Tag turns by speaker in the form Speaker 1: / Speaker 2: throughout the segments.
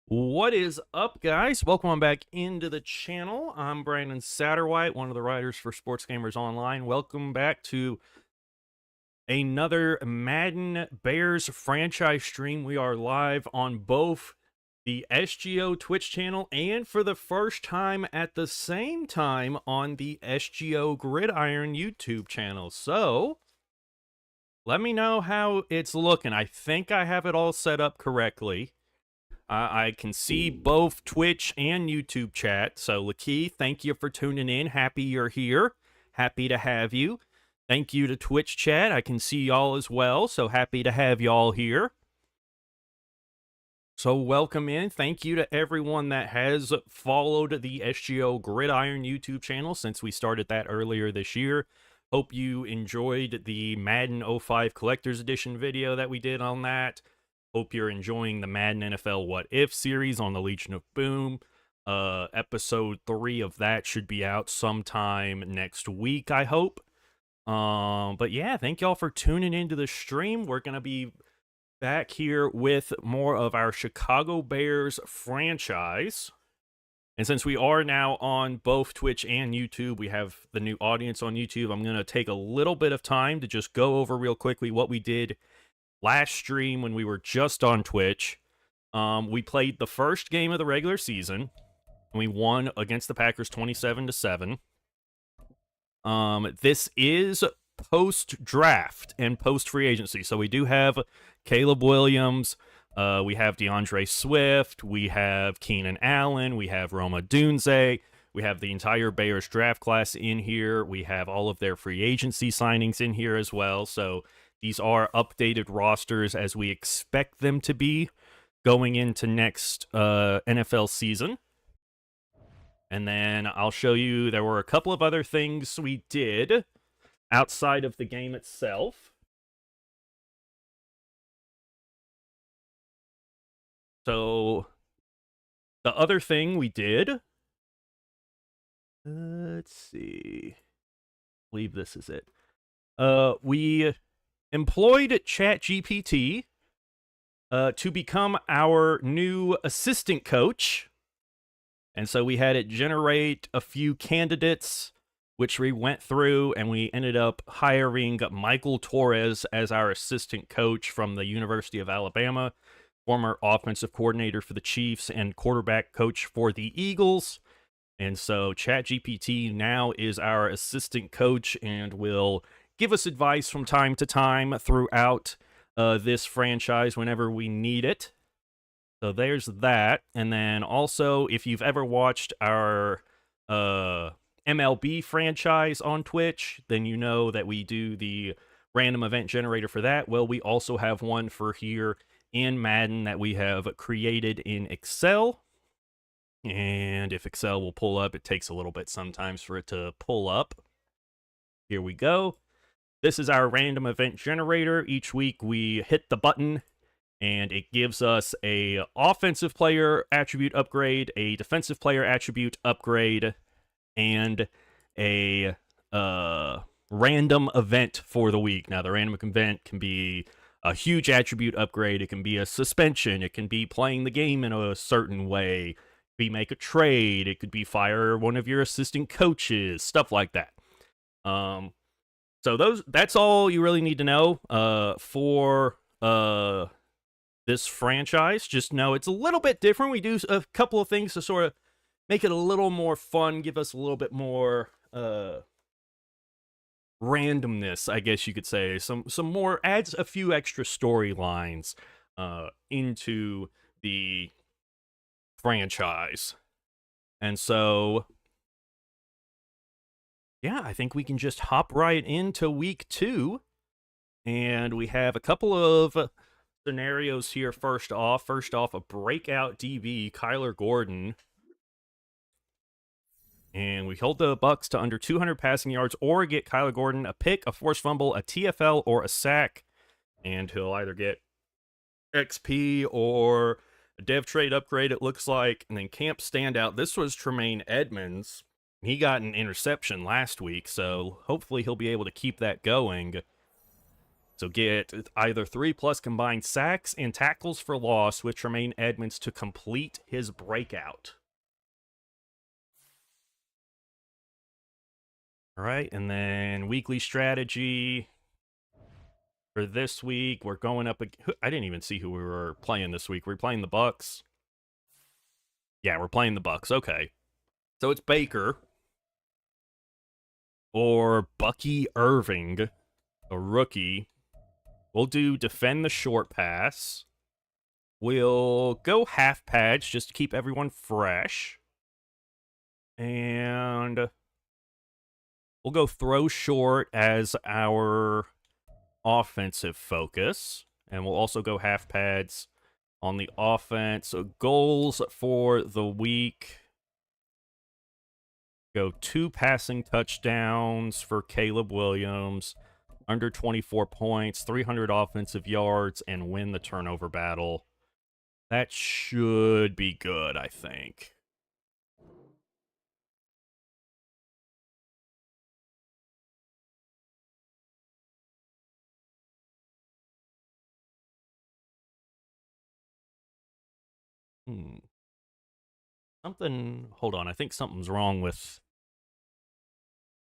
Speaker 1: What is up, guys? Welcome on back into the channel. I'm Brandon Satterwhite, one of the writers for Sports Gamers Online. Welcome back to another Madden Bears franchise stream. We are live on both the SGO Twitch channel and for the first time at the same time on the SGO Gridiron YouTube channel. So, let me know how it's looking. I think I have it all set up correctly. I can see both Twitch and YouTube chat. So, Lakeith, thank you for tuning in. Happy you're here. Happy to have you. Thank you to Twitch chat. I can see y'all as well. So, happy to have y'all here. So, welcome in. Thank you to everyone that has followed the SGO Gridiron YouTube channel since we started that earlier this year. Hope you enjoyed the Madden 05 Collector's Edition video that we did on that. Hope you're enjoying the Madden NFL What If series on the Legion of Boom. Episode 3 of that should be out sometime next week, I hope. But yeah, thank y'all for tuning into the stream. We're going to be back here with more of our Chicago Bears franchise. And since we are now on both Twitch and YouTube, we have the new audience on YouTube. I'm going to take a little bit of time to just go over real quickly what we did last stream when we were just on Twitch. We played the first game of the regular season. And we won against the Packers 27-7. This is post-draft and post-free agency. So we do have Caleb Williams. We have DeAndre Swift. We have Keenan Allen. We have Roma Dunze. We have the entire Bears draft class in here. We have all of their free agency signings in here as well. So these are updated rosters as we expect them to be going into next NFL season. And then I'll show you there were a couple of other things we did outside of the game itself. So the other thing we did, let's see, I believe this is it. We employed ChatGPT to become our new assistant coach. And so we had it generate a few candidates, which we went through, and we ended up hiring Michael Torres as our assistant coach from the University of Alabama, former offensive coordinator for the Chiefs and quarterback coach for the Eagles. And so ChatGPT now is our assistant coach and will give us advice from time to time throughout this franchise whenever we need it. So there's that. And then also, if you've ever watched our MLB franchise on Twitch, then you know that we do the random event generator for that. Well, we also have one for here in Madden that we have created in Excel. And if Excel will pull up, it takes a little bit sometimes for it to pull up. Here we go. This is our random event generator. Each week we hit the button and it gives us a offensive player attribute upgrade, a defensive player attribute upgrade, and a random event for the week. Now, the random event can be a huge attribute upgrade. It can be a suspension. It can be playing the game in a certain way. It could be make a trade. It could be fire one of your assistant coaches, stuff like that. So that's all you really need to know for this franchise. Just know it's a little bit different. We do a couple of things to sort of make it a little more fun, give us a little bit more randomness, I guess you could say. Some more, adds a few extra storylines into the franchise. And so yeah, I think we can just hop right into week 2. And we have a couple of scenarios here. First off, a breakout DB, Kyler Gordon. And we hold the Bucks to under 200 passing yards or get Kyler Gordon a pick, a forced fumble, a TFL, or a sack. And he'll either get XP or a dev trade upgrade, it looks like. And then camp standout. This was Tremaine Edmonds. He got an interception last week, so hopefully he'll be able to keep that going. So get either 3+ combined sacks and tackles for loss, which remain Edmonds to complete his breakout. All right, and then weekly strategy for this week. We're going up. I didn't even see who we were playing this week. We're playing the Bucks. Yeah, we're playing the Bucks. Okay, so it's Baker or Bucky Irving, a rookie. We'll do defend the short pass. We'll go half pads just to keep everyone fresh. And we'll go throw short as our offensive focus. And we'll also go half pads on the offense. So goals for the week. Go 2 passing touchdowns for Caleb Williams. Under 24 points, 300 offensive yards, and win the turnover battle. That should be good, I think. Hold on, I think something's wrong with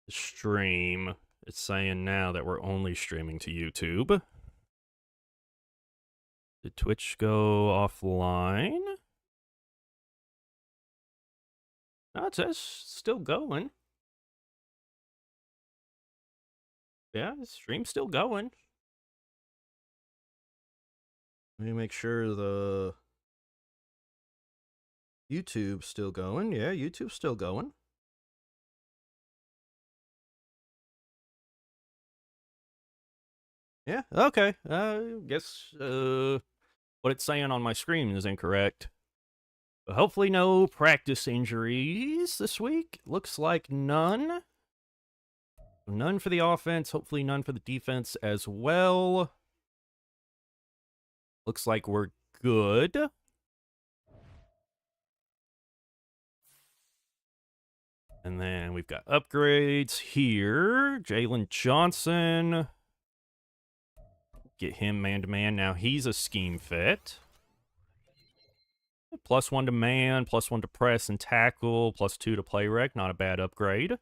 Speaker 1: the stream. It's saying now that we're only streaming to YouTube. Did Twitch go offline? No, it says still going. Yeah, the stream's still going. Let me make sure the YouTube's still going. Yeah, YouTube's still going. Yeah, okay. Guess what it's saying on my screen is incorrect. But hopefully no practice injuries this week. Looks like none. None for the offense. Hopefully none for the defense as well. Looks like we're good. And then we've got upgrades here. Jalen Johnson. Get him man-to-man. Now he's a scheme fit. +1 to man, +1 to press and tackle, +2 to play rec. Not a bad upgrade.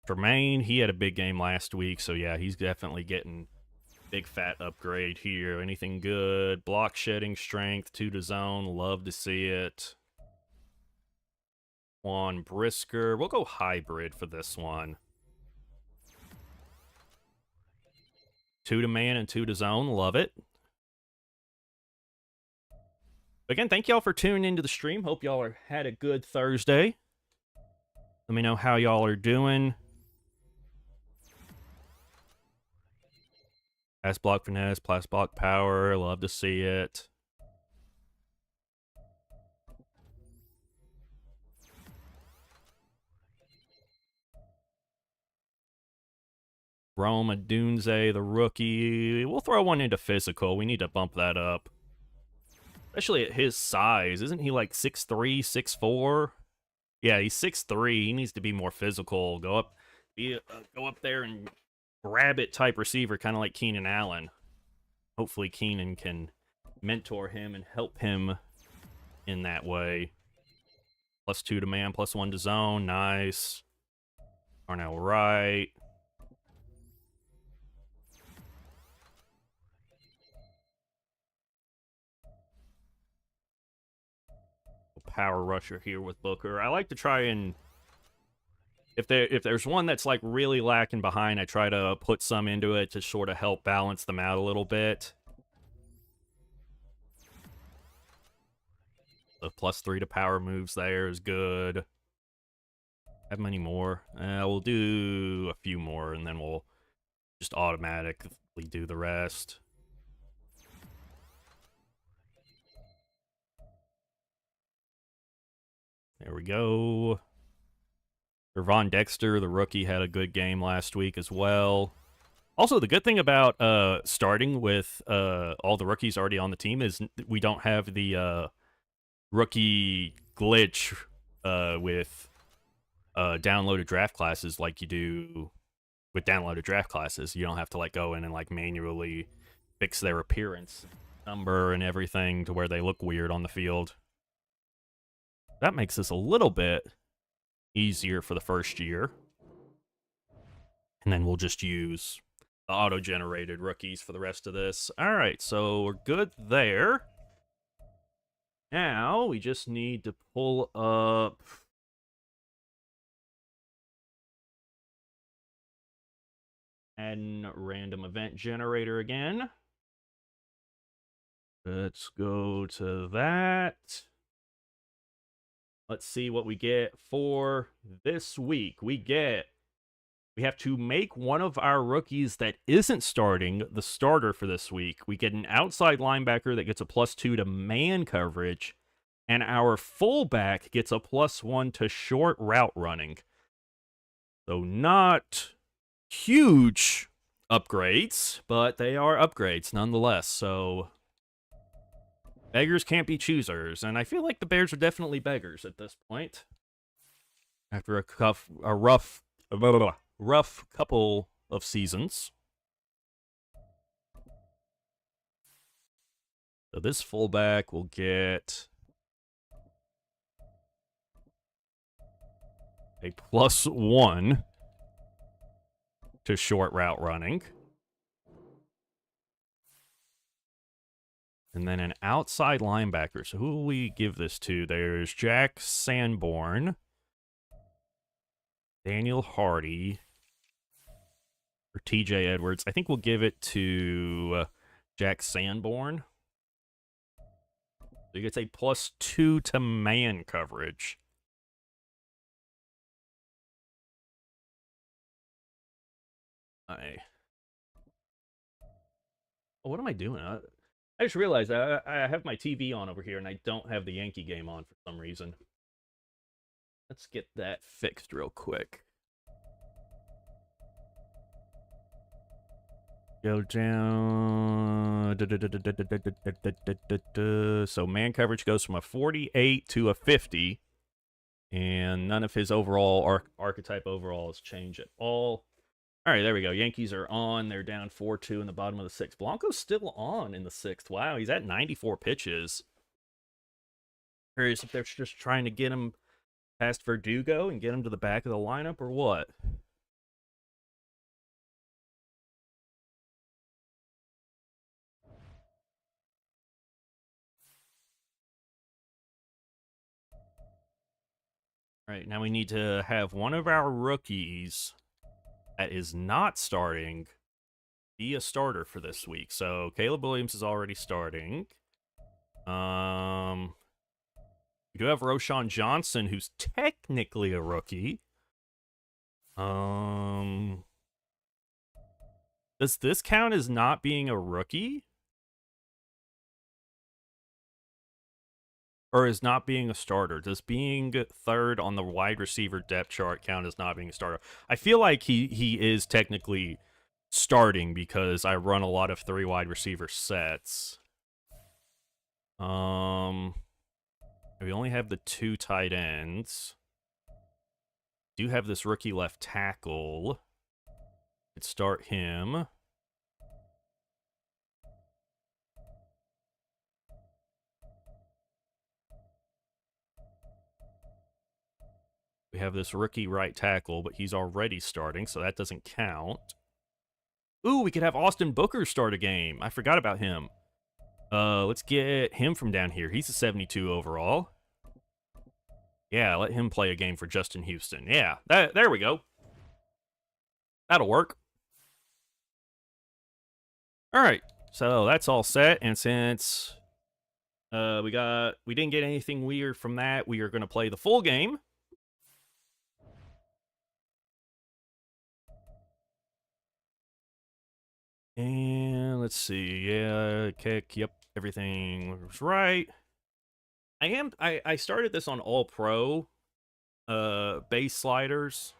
Speaker 1: Jermaine, he had a big game last week, so yeah, he's definitely getting big fat upgrade here. Anything good? Block shedding strength, 2 to zone. Love to see it. Juan Brisker. We'll go hybrid for this one. 2 to man and 2 to zone. Love it. Again, thank y'all for tuning into the stream. Hope y'all had a good Thursday. Let me know how y'all are doing. Pass block finesse, pass block power. Love to see it. Roma Dunze, the rookie. We'll throw one into physical. We need to bump that up. Especially at his size. Isn't he like 6'3", 6'4"? Yeah, he's 6'3". He needs to be more physical. Go up there and grab it type receiver, kind of like Keenan Allen. Hopefully Keenan can mentor him and help him in that way. +2 to man, +1 to zone. Nice. Darnell Wright. Power rusher here with Booker. I like to try and if there's one that's like really lacking behind, I try to put some into it to sort of help balance them out a little bit. The +3 to power moves there is good. Have many more? We'll do a few more and then we'll just automatically do the rest. There we go. Von Dexter, the rookie, had a good game last week as well. Also, the good thing about starting with all the rookies already on the team is we don't have the rookie glitch with downloaded draft classes like you do with downloaded draft classes. You don't have to like go in and like manually fix their appearance number and everything to where they look weird on the field. That makes this a little bit easier for the first year. And then we'll just use the auto-generated rookies for the rest of this. All right, so we're good there. Now we just need to pull up add random event generator again. Let's go to that. Let's see what we get for this week. We have to make one of our rookies that isn't starting the starter for this week. We get an outside linebacker that gets a +2 to man coverage, and our fullback gets a +1 to short route running. So not huge upgrades, but they are upgrades nonetheless. So beggars can't be choosers, and I feel like the Bears are definitely beggars at this point. After a rough couple of seasons. So this fullback will get a +1 to short route running. And then an outside linebacker. So who will we give this to? There's Jack Sanborn, Daniel Hardy, or TJ Edwards. I think we'll give it to Jack Sanborn. So he gets a +2 to man coverage. What am I doing? I just realized I have my TV on over here and I don't have the Yankee game on for some reason. Let's get that fixed real quick. Go down. So man coverage goes from a 48 to a 50. And none of his overall archetype overalls change at all. All right, there we go. Yankees are on. They're down 4-2 in the bottom of the 6th. Blanco's still on in the 6th. Wow, he's at 94 pitches. Curious if they're just trying to get him past Verdugo and get him to the back of the lineup or what? All right, now we need to have one of our rookies that is not starting be a starter for this week. So Caleb Williams is already starting. We do have Roshan Johnson, who's technically a rookie. Does this count as not being a rookie? Or is not being a starter? Does being third on the wide receiver depth chart count as not being a starter? I feel like he is technically starting because I run a lot of 3 wide receiver sets. We only have the 2 tight ends. Do have this rookie left tackle. Let's start him. We have this rookie right tackle, but he's already starting, so that doesn't count. Ooh, we could have Austin Booker start a game. I forgot about him. Let's get him from down here. He's a 72 overall. Yeah, let him play a game for Justin Houston. Yeah, there we go. That'll work. All right, so that's all set, and since we didn't get anything weird from that, we are going to play the full game. And let's see. Yeah, kick. Yep, everything was right. I started this on all pro base sliders.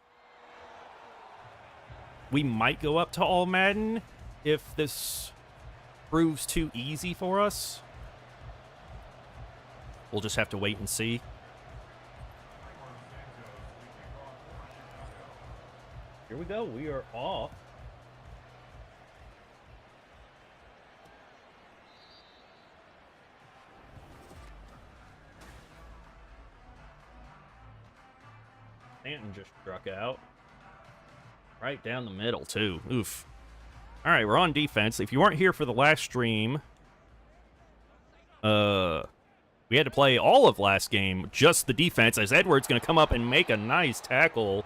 Speaker 1: We might go up to all Madden if this proves too easy for us. We'll just have to wait and see. Here we we go. We are off. Stanton just struck out. Right down the middle, too. Oof. All right, we're on defense. If you weren't here for the last stream, we had to play all of last game, just the defense, as Edwards going to come up and make a nice tackle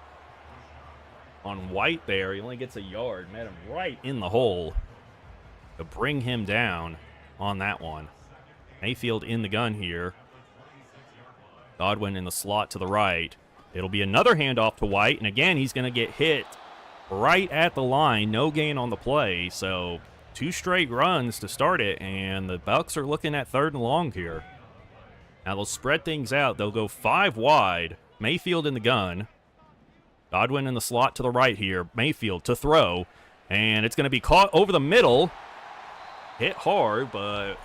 Speaker 1: on White there. He only gets a yard. Met him right in the hole to bring him down on that one. Mayfield in the gun here. Godwin in the slot to the right. It'll be another handoff to White, and again, he's going to get hit right at the line. No gain on the play, so 2 straight runs to start it, and the Bucs are looking at 3rd and long here. Now they'll spread things out. They'll go 5 wide. Mayfield in the gun. Godwin in the slot to the right here. Mayfield to throw, and it's going to be caught over the middle. Hit hard, but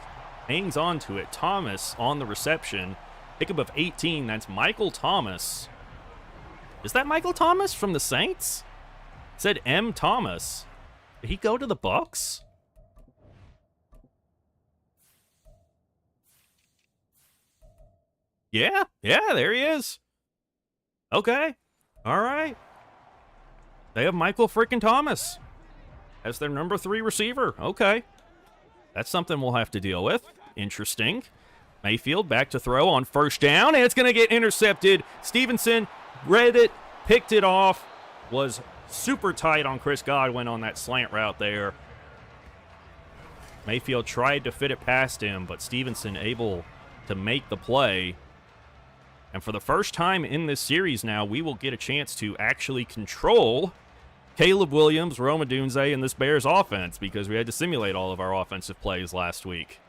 Speaker 1: hangs on to it. Thomas on the reception. Pickup of 18. That's Michael Thomas. Is that Michael Thomas from the Saints? It said M. Thomas. Did he go to the Bucs? Yeah, there he is. Okay, all right. They have Michael freaking Thomas as their number 3 receiver. Okay, that's something we'll have to deal with. Interesting. Mayfield back to throw on 1st down, and it's going to get intercepted. Stevenson read it, picked it off, was super tight on Chris Godwin on that slant route there. Mayfield tried to fit it past him, but Stevenson able to make the play. And for the first time in this series now, we will get a chance to actually control Caleb Williams, Rome Odunze, and this Bears offense, because we had to simulate all of our offensive plays last week.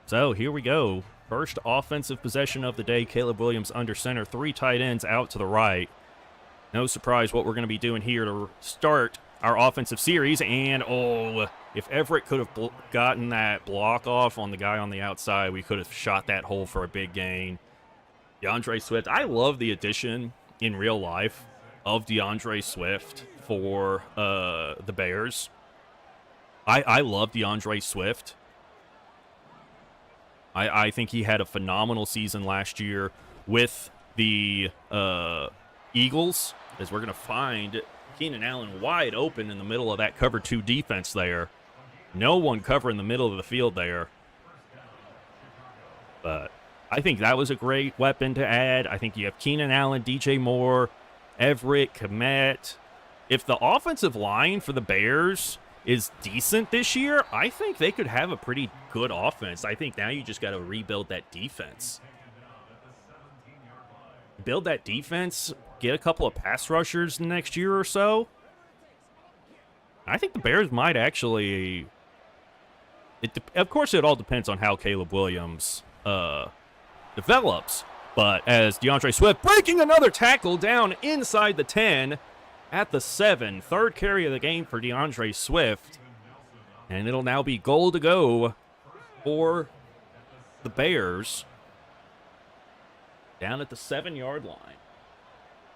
Speaker 1: So here we go. First offensive possession of the day. Caleb Williams under center. 3 tight ends out to the right. No surprise what we're going to be doing here to start our offensive series. And, oh, if Everett could have gotten that block off on the guy on the outside, we could have shot that hole for a big gain. DeAndre Swift. I love the addition in real life of DeAndre Swift for the Bears. I love DeAndre Swift. I think he had a phenomenal season last year with the Eagles, as we're going to find Keenan Allen wide open in the middle of that cover 2 defense there. No one covering the middle of the field there. But I think that was a great weapon to add. I think you have Keenan Allen, DJ Moore, Everett, Kmet. If the offensive line for the Bears is decent this year, I think they could have a pretty good offense. I think now you just got to rebuild that defense. Build that defense, get a couple of pass rushers next year or so. I think the Bears might actually... Of course, it all depends on how Caleb Williams develops. But as DeAndre Swift breaking another tackle down inside the 10... at the 7, 3rd carry of the game for DeAndre Swift. And it'll now be goal to go for the Bears. Down at the 7-yard line.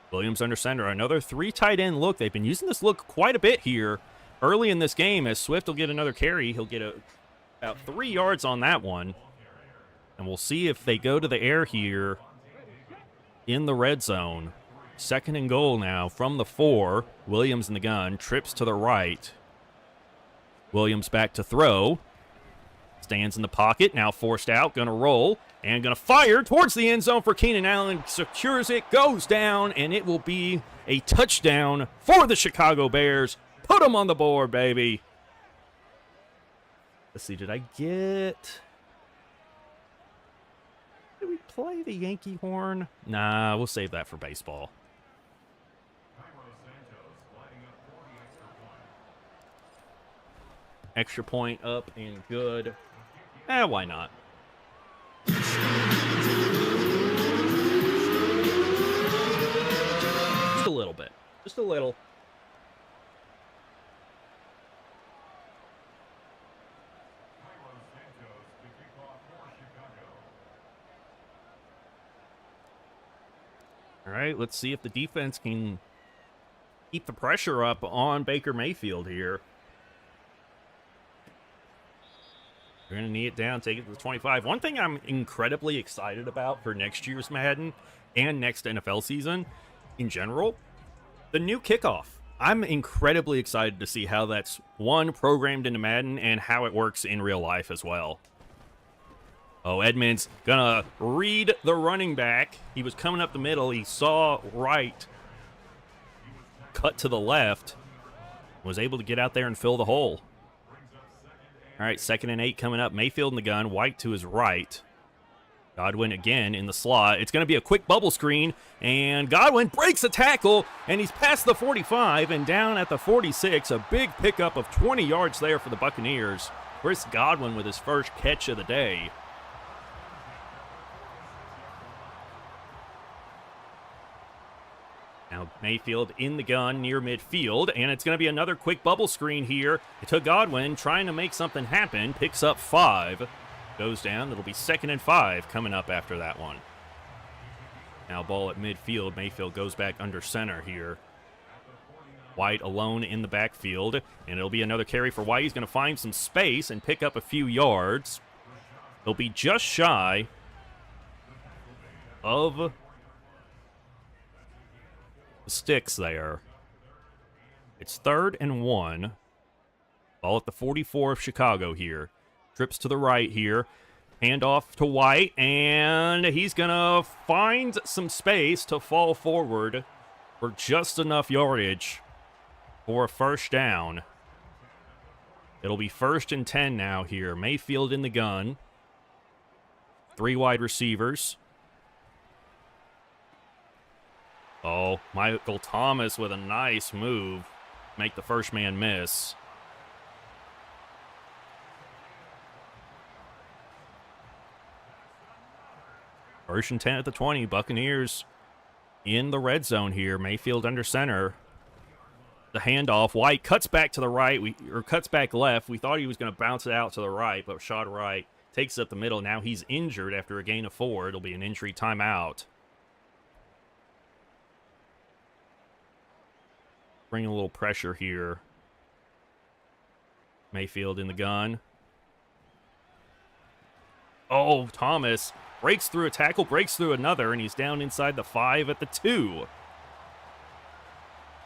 Speaker 1: Williams under center. Another 3 tight end look. They've been using this look quite a bit here early in this game, as Swift will get another carry. He'll get about 3 yards on that one. And we'll see if they go to the air here in the red zone. 2nd and goal now from the 4. Williams in the gun. Trips to the right. Williams back to throw. Stands in the pocket. Now forced out. Going to roll. And going to fire towards the end zone for Keenan Allen. Secures it. Goes down. And it will be a touchdown for the Chicago Bears. Put them on the board, baby. Let's see. Did I get... Did we play the Yankee horn? Nah, we'll save that for baseball. Extra point up and good. Why not? Just a little bit. Just a little. All right, let's see if the defense can keep the pressure up on Baker Mayfield here. They're going to knee it down, take it to the 25. One thing I'm incredibly excited about for next year's Madden and next NFL season in general, the new kickoff. I'm incredibly excited to see how that's, one, programmed into Madden and how it works in real life as well. Oh, Edmonds gonna read the running back. He was coming up the middle. He saw right, cut to the left, was able to get out there and fill the hole. All right, 2nd and 8 coming up. Mayfield in the gun, White to his right. Godwin again in the slot. It's going to be a quick bubble screen, and Godwin breaks a tackle, and he's past the 45 and down at the 46. A big pickup of 20 yards there for the Buccaneers. Chris Godwin with his first catch of the day. Now Mayfield in the gun near midfield, and it's going to be another quick bubble screen here to Godwin, trying to make something happen. Picks up 5. Goes down. It'll be 2nd and 5 coming up after that one. Now ball at midfield. Mayfield goes back under center here. White alone in the backfield, and it'll be another carry for White. He's going to find some space and pick up a few yards. He'll be just shy of the sticks there. It's 3rd and 1. Ball at the 44 of Chicago here. Trips to the right here. Hand off to White, and he's going to find some space to fall forward for just enough yardage for a first down. It'll be 1st and 10 now here. Mayfield in the gun. 3 wide receivers. Oh, Michael Thomas with a nice move. Make the first man miss. First and 10 at the 20. Buccaneers in the red zone here. Mayfield under center. The handoff. White cuts back to the right, or cuts back left. We thought he was going to bounce it out to the right, but shot right. Takes it up the middle. Now he's injured after a gain of 4. It'll be an injury timeout. Bring a little pressure here. Mayfield in the gun. Oh, Thomas breaks through a tackle, breaks through another, and he's down inside the 5 at the 2.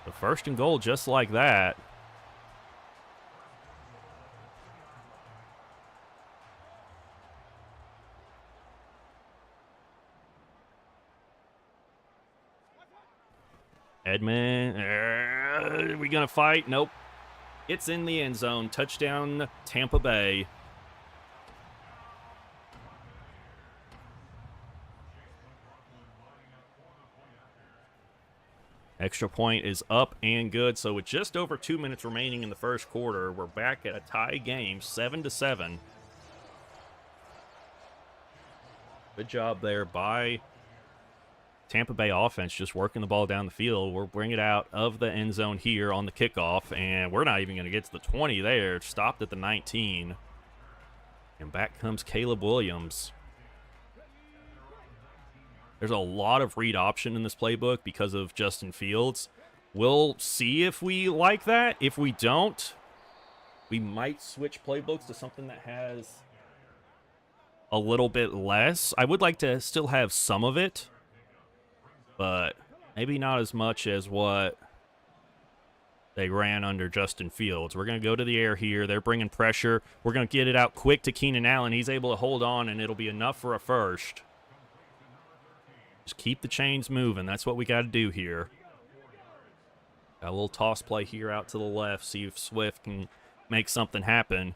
Speaker 1: The 1st and goal just like that. Edmund, are we going to fight? Nope. It's in the end zone. Touchdown, Tampa Bay. Extra point is up and good. So with just over 2 minutes remaining in the first quarter, we're back at a tie game, 7-7. Good job there by Tampa Bay offense, just working the ball down the field. We'll bring it out of the end zone here on the kickoff, and we're not even going to get to the 20 there. It's stopped at the 19. And back comes Caleb Williams. There's a lot of read option in this playbook because of Justin Fields. We'll see if we like that. If we don't, we might switch playbooks to something that has a little bit less. I would like to still have some of it, but maybe not as much as what they ran under Justin Fields. We're going to go to the air here. They're bringing pressure. We're going to get it out quick to Keenan Allen. He's able to hold on, and it'll be enough for a first. Just keep the chains moving. That's what we got to do here. Got a little toss play here out to the left. See if Swift can make something happen.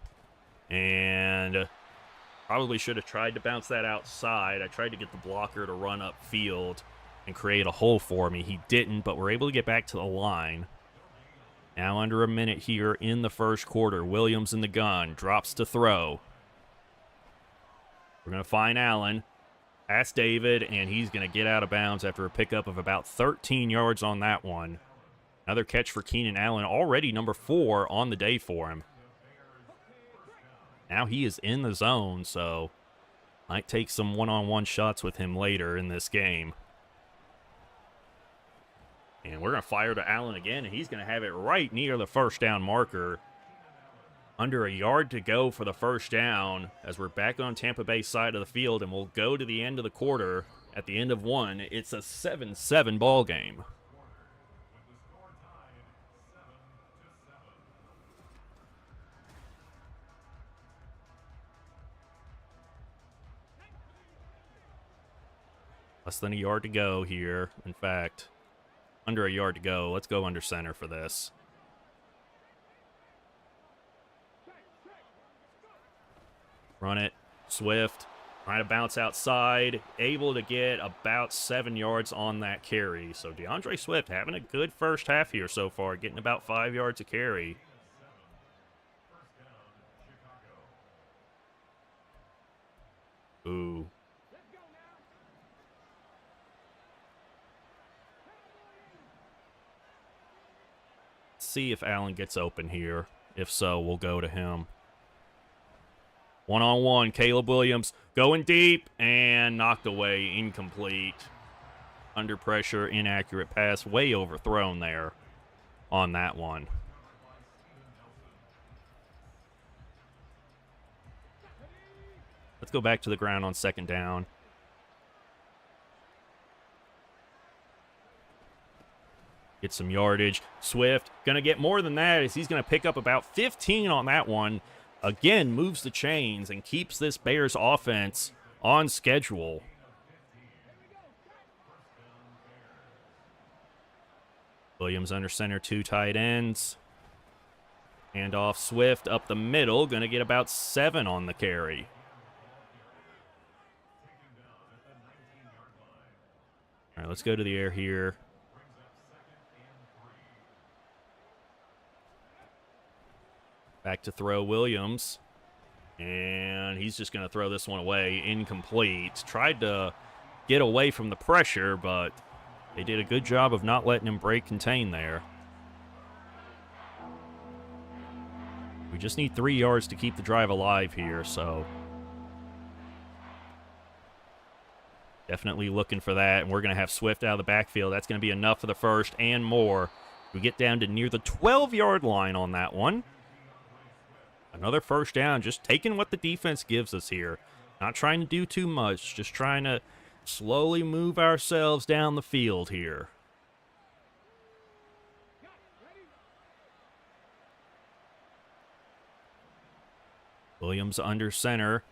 Speaker 1: And probably should have tried to bounce that outside. I tried to get the blocker to run up field and create a hole for me. He didn't, but we're able to get back to the line. Now under a minute here in the first quarter. Williams in the gun. Drops to throw. We're going to find Allen. Pass David, and he's going to get out of bounds after a pickup of about 13 yards on that one. Another catch for Keenan Allen, already number 4 on the day for him. Now he is in the zone, so might take some one-on-one shots with him later in this game. And we're going to fire to Allen again, and he's going to have it right near the first down marker. Under a yard to go for the first down as we're back on Tampa Bay's side of the field, and we'll go to the end of the quarter. At the end of one, it's a 7-7 ball game. Less than a yard to go here. In fact, under a yard to go. Let's go under center for this. Run it. Swift. Trying to bounce outside. Able to get about 7 yards on that carry. So DeAndre Swift having a good first half here so far. Getting about 5 yards a carry. Ooh. See if Allen gets open here. If so, we'll go to him. One-on-one, Caleb Williams going deep and knocked away, incomplete. Under pressure, inaccurate pass, way overthrown there on that one. Let's go back to the ground on second down. Get some yardage. Swift going to get more than that as he's going to pick up about 15 on that one. Again, moves the chains and keeps this Bears offense on schedule. Williams under center, 2 tight ends. Hand off Swift up the middle. Going to get about 7 on the carry. All right, let's go to the air here. Back to throw Williams. And he's just going to throw this one away. Incomplete. Tried to get away from the pressure, but they did a good job of not letting him break contain there. We just need 3 yards to keep the drive alive here, so definitely looking for that. And we're going to have Swift out of the backfield. That's going to be enough for the first and more. We get down to near the 12-yard line on that one. Another first down, just taking what the defense gives us here. Not trying to do too much, just trying to slowly move ourselves down the field here. Williams under center.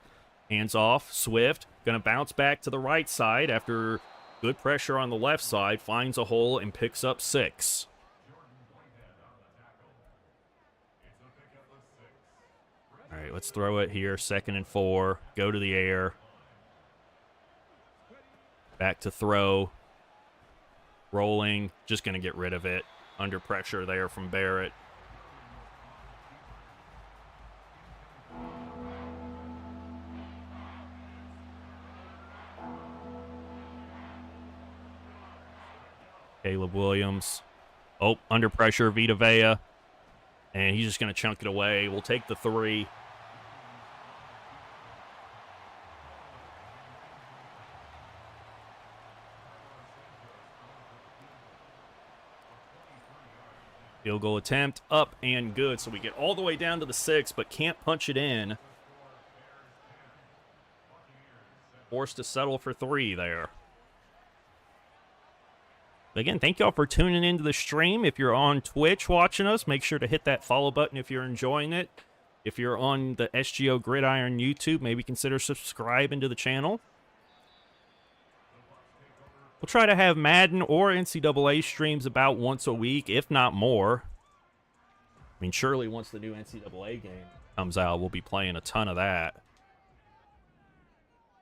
Speaker 1: Hands off. Swift going to bounce back to the right side after good pressure on the left side. Finds a hole and picks up 6. All right, let's throw it here. 2nd and 4. Go to the air. Back to throw. Rolling. Just going to get rid of it. Under pressure there from Barrett. Caleb Williams. Oh, under pressure, Vita Vea. And he's just going to chunk it away. We'll take the 3. Field goal attempt, up and good. So we get all the way down to the 6, but can't punch it in. Forced to settle for 3 there. But again, thank y'all for tuning into the stream. If you're on Twitch watching us, make sure to hit that follow button if you're enjoying it. If you're on the SGO Gridiron YouTube, maybe consider subscribing to the channel. We'll try to have Madden or NCAA streams about once a week, if not more. I mean, surely once the new NCAA game comes out, we'll be playing a ton of that.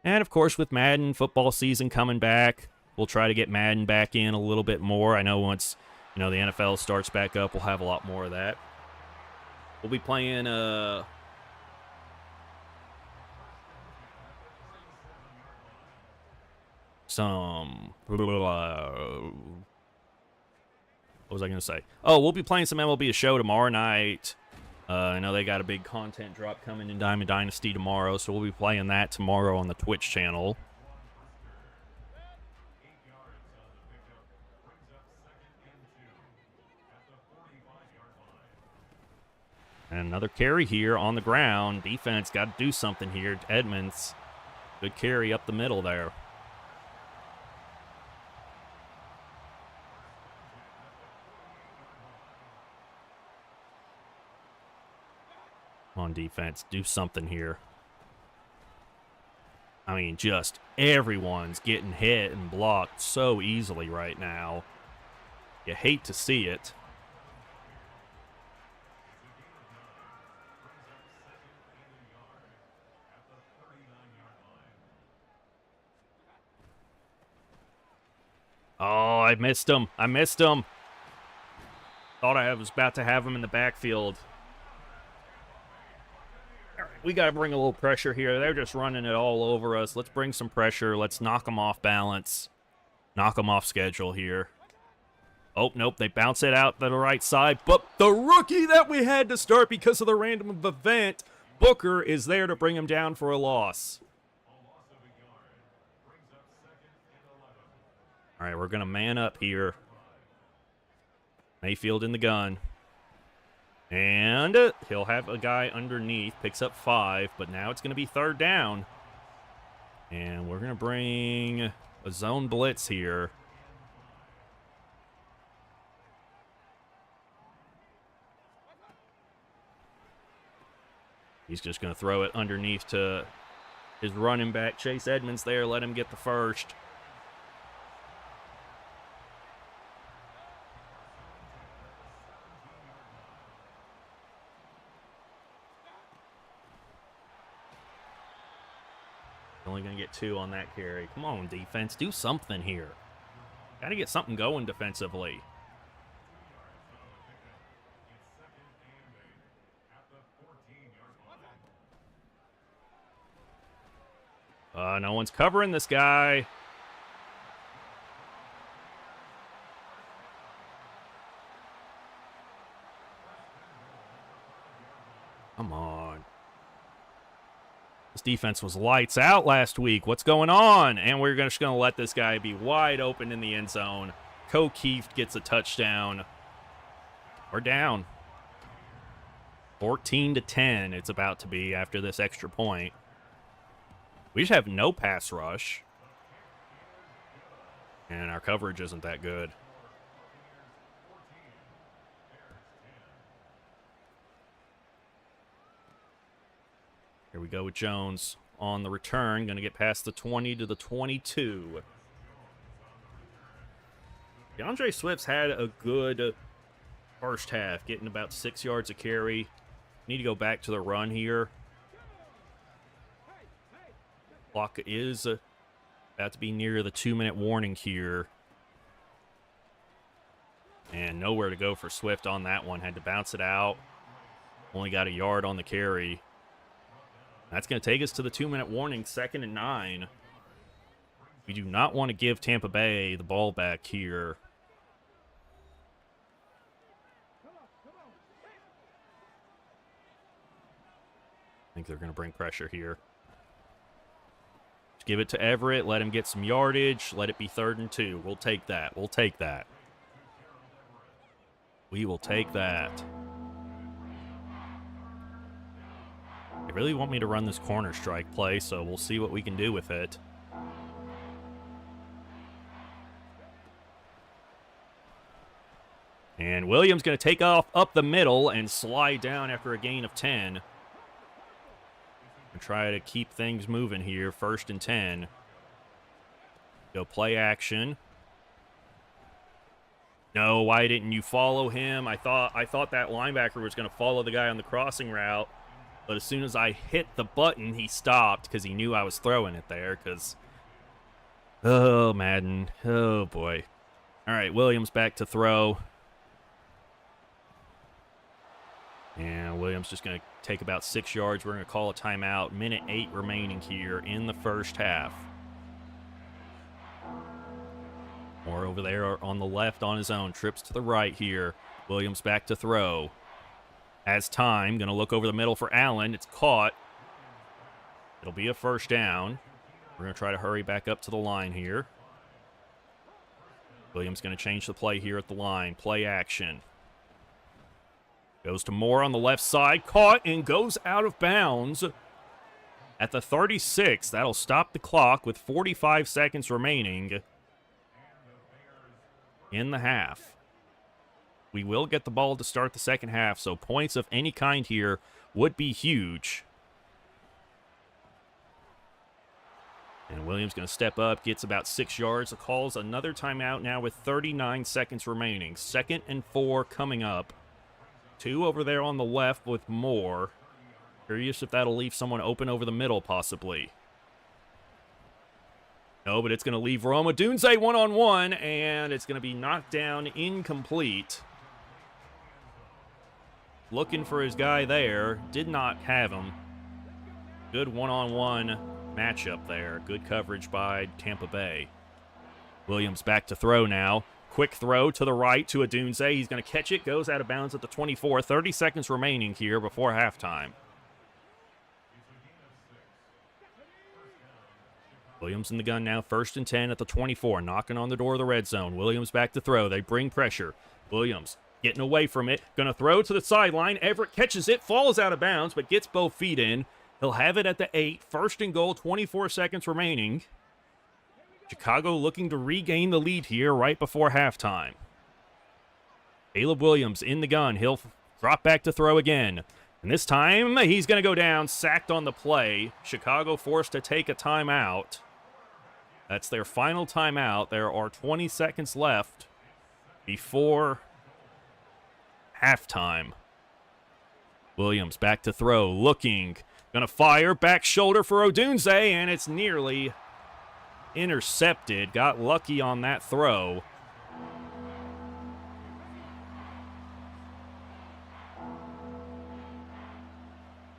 Speaker 1: And, of course, with Madden football season coming back, we'll try to get Madden back in a little bit more. I know once, the NFL starts back up, we'll have a lot more of that. We'll be playing, what was I going to say? Oh, we'll be playing some MLB The Show tomorrow night. I know they got a big content drop coming in Diamond Dynasty tomorrow, so we'll be playing that tomorrow on the Twitch channel. another carry here on the ground. Defense got to do something here. Edmonds, good carry up the middle there. On defense, do something here. I mean, just everyone's getting hit and blocked so easily right now. You hate to see it. Oh, I missed him. I missed him. Thought I was about to have him in the backfield. All right, we got to bring a little pressure here. They're just running it all over us. Let's bring some pressure. Let's knock them off balance. Knock them off schedule here. Oh, nope, they bounce it out to the right side. But the rookie that we had to start because of the random event, Booker, is there to bring him down for a loss. All right, we're going to man up here. Mayfield in the gun. And he'll have a guy underneath. Picks up 5, but now it's going to be 3rd down. And we're going to bring a zone blitz here. He's just going to throw it underneath to his running back, Chase Edmonds there. Let him get the first. Only going to get 2 on that carry. Come on, defense. Do something here. Got to get something going defensively. No one's covering this guy. Come on. This defense was lights out last week. What's going on? And we're just going to let this guy be wide open in the end zone. Keeft gets a touchdown. We're down. 14-10 it's about to be after this extra point. We just have no pass rush. And our coverage isn't that good. Here we go with Jones on the return. Going to get past the 20 to the 22. DeAndre Swift's had a good first half, getting about 6 yards a carry. Need to go back to the run here. Clock is about to be near the 2-minute warning here. And nowhere to go for Swift on that one. Had to bounce it out. Only got a yard on the carry. That's going to take us to the 2-minute warning, 2nd and 9. We do not want to give Tampa Bay the ball back here. I think they're going to bring pressure here. Just give it to Everett. Let him get some yardage. Let it be 3rd and 2. We'll take that. We'll take that. We will take that. They really want me to run this corner strike play, so we'll see what we can do with it. And Williams going to take off up the middle and slide down after a gain of 10. And try to keep things moving here. 1st and 10. Go play action. No, why didn't you follow him? I thought that linebacker was going to follow the guy on the crossing route. But as soon as I hit the button, he stopped because he knew I was throwing it there. Oh, Madden. Oh, boy. All right, Williams back to throw. And Williams just going to take about 6 yards. We're going to call a timeout. Minute 8 remaining here in the first half. Moore over there on the left on his own. Trips to the right here. Williams back to throw. Has time. Going to look over the middle for Allen. It's caught. It'll be a 1st down. We're going to try to hurry back up to the line here. Williams going to change the play here at the line. Play action. Goes to Moore on the left side. Caught and goes out of bounds at the 36. That'll stop the clock with 45 seconds remaining in the half. We will get the ball to start the second half, so points of any kind here would be huge. And Williams going to step up, gets about 6 yards. Calls another timeout now with 39 seconds remaining. 2nd and 4 coming up. 2 over there on the left with Moore. Curious if that'll leave someone open over the middle, possibly. No, but it's going to leave Rome Odunze one-on-one, and it's going to be knocked down incomplete. Looking for his guy there. Did not have him. Good one-on-one matchup there. Good coverage by Tampa Bay. Williams back to throw now. Quick throw to the right to Odunze. He's going to catch it. Goes out of bounds at the 24. 30 seconds remaining here before halftime. Williams in the gun now. 1st and 10 at the 24. Knocking on the door of the red zone. Williams back to throw. They bring pressure. Williams getting away from it. Going to throw to the sideline. Everett catches it. Falls out of bounds, but gets both feet in. He'll have it at the 8. 1st and goal. 24 seconds remaining. Chicago looking to regain the lead here right before halftime. Caleb Williams in the gun. He'll drop back to throw again. And this time, he's going to go down, sacked on the play. Chicago forced to take a timeout. That's their final timeout. There are 20 seconds left before halftime. Williams back to throw, looking. Going to fire, back shoulder for Odunze, and it's nearly intercepted. Got lucky on that throw.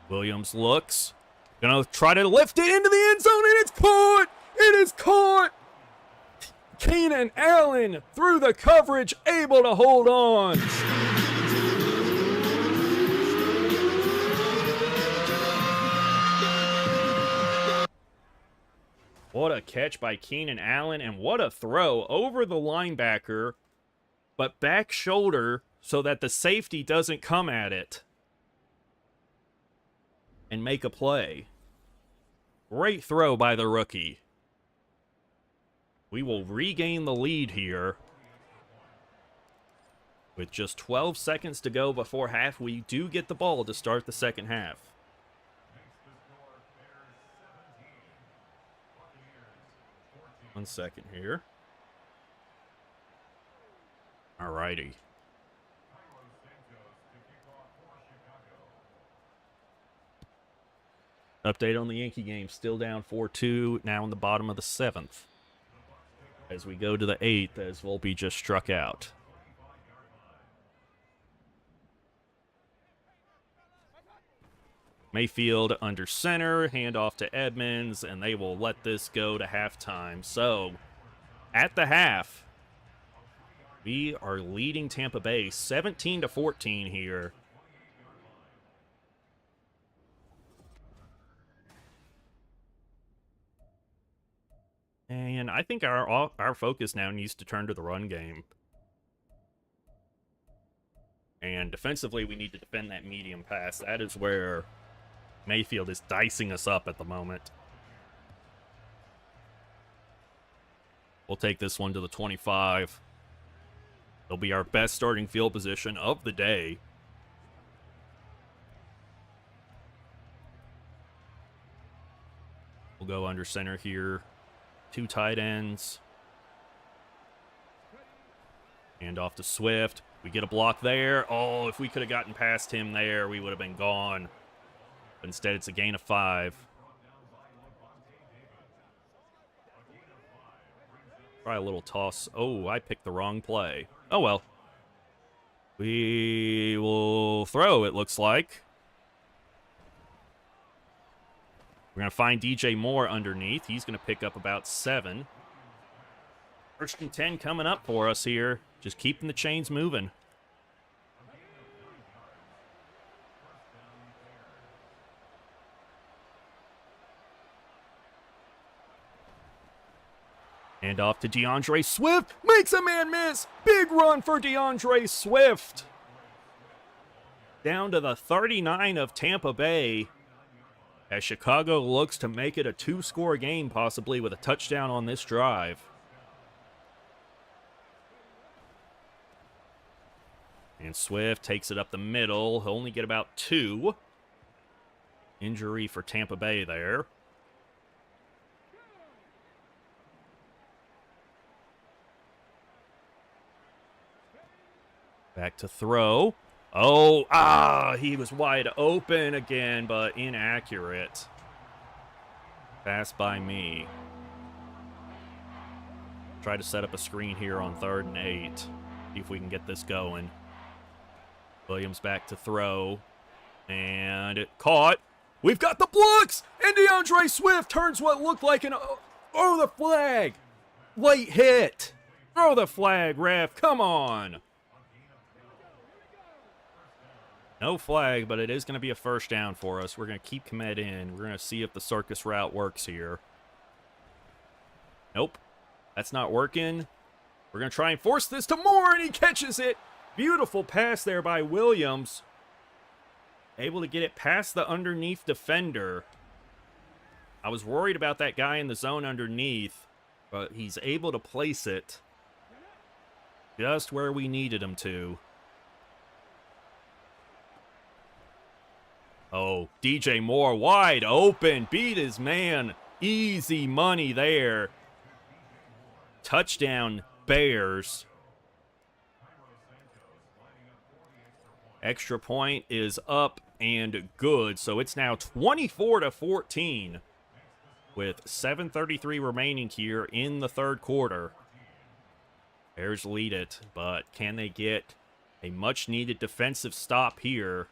Speaker 1: Williams looks. Gonna try to lift it into the end zone, and it's caught! It is caught! Keenan Allen through the coverage, able to hold on. What a catch by Keenan Allen, and what a throw over the linebacker, but back shoulder so that the safety doesn't come at it and make a play. Great throw by the rookie. We will regain the lead here. With just 12 seconds to go before half, we do get the ball to start the second half. One second here. Alrighty. Update on the Yankee game. Still down 4-2. Now in the bottom of the 7th. As we go to the 8th, as Volpe just struck out. Mayfield under center, handoff to Edmonds, and they will let this go to halftime. So, at the half, we are leading Tampa Bay 17-14 here. And I think our focus now needs to turn to the run game. And defensively, we need to defend that medium pass. That is where Mayfield is dicing us up at the moment. We'll take this one to the 25. It'll be our best starting field position of the day. We'll go under center here. 2 tight ends. Hand off to Swift. We get a block there. Oh, if we could have gotten past him there, we would have been gone. But instead, it's a gain of 5. Try a little toss. Oh, I picked the wrong play. Oh, well. We will throw, it looks like. We're going to find DJ Moore underneath. He's going to pick up about 7. 1st and 10 coming up for us here. Just keeping the chains moving. And off to DeAndre Swift. Makes a man miss. Big run for DeAndre Swift. down to the 39 of Tampa Bay, as Chicago looks to make it a 2-score game, possibly with a touchdown on this drive. And Swift takes it up the middle. He'll only get about 2. Injury for Tampa Bay there. Back to throw. Oh, he was wide open again, but inaccurate. Pass by me. Try to set up a screen here on 3rd and 8. See if we can get this going. Williams back to throw. And it caught. We've got the blocks! And DeAndre Swift turns what looked like an... Oh, the flag! Late hit! Throw the flag, ref. Come on! No flag, but it is going to be a first down for us. We're going to keep Komet in. We're going to see if the circus route works here. Nope. That's not working. We're going to try and force this to Moore, and he catches it. Beautiful pass there by Williams. Able to get it past the underneath defender. I was worried about that guy in the zone underneath, but he's able to place it just where we needed him to. Oh, DJ Moore wide open. Beat his man. Easy money there. Touchdown, Bears. Extra point is up and good. So it's now 24-14 with 7:33 remaining here in the 3rd quarter. Bears lead it, but can they get a much-needed defensive stop here?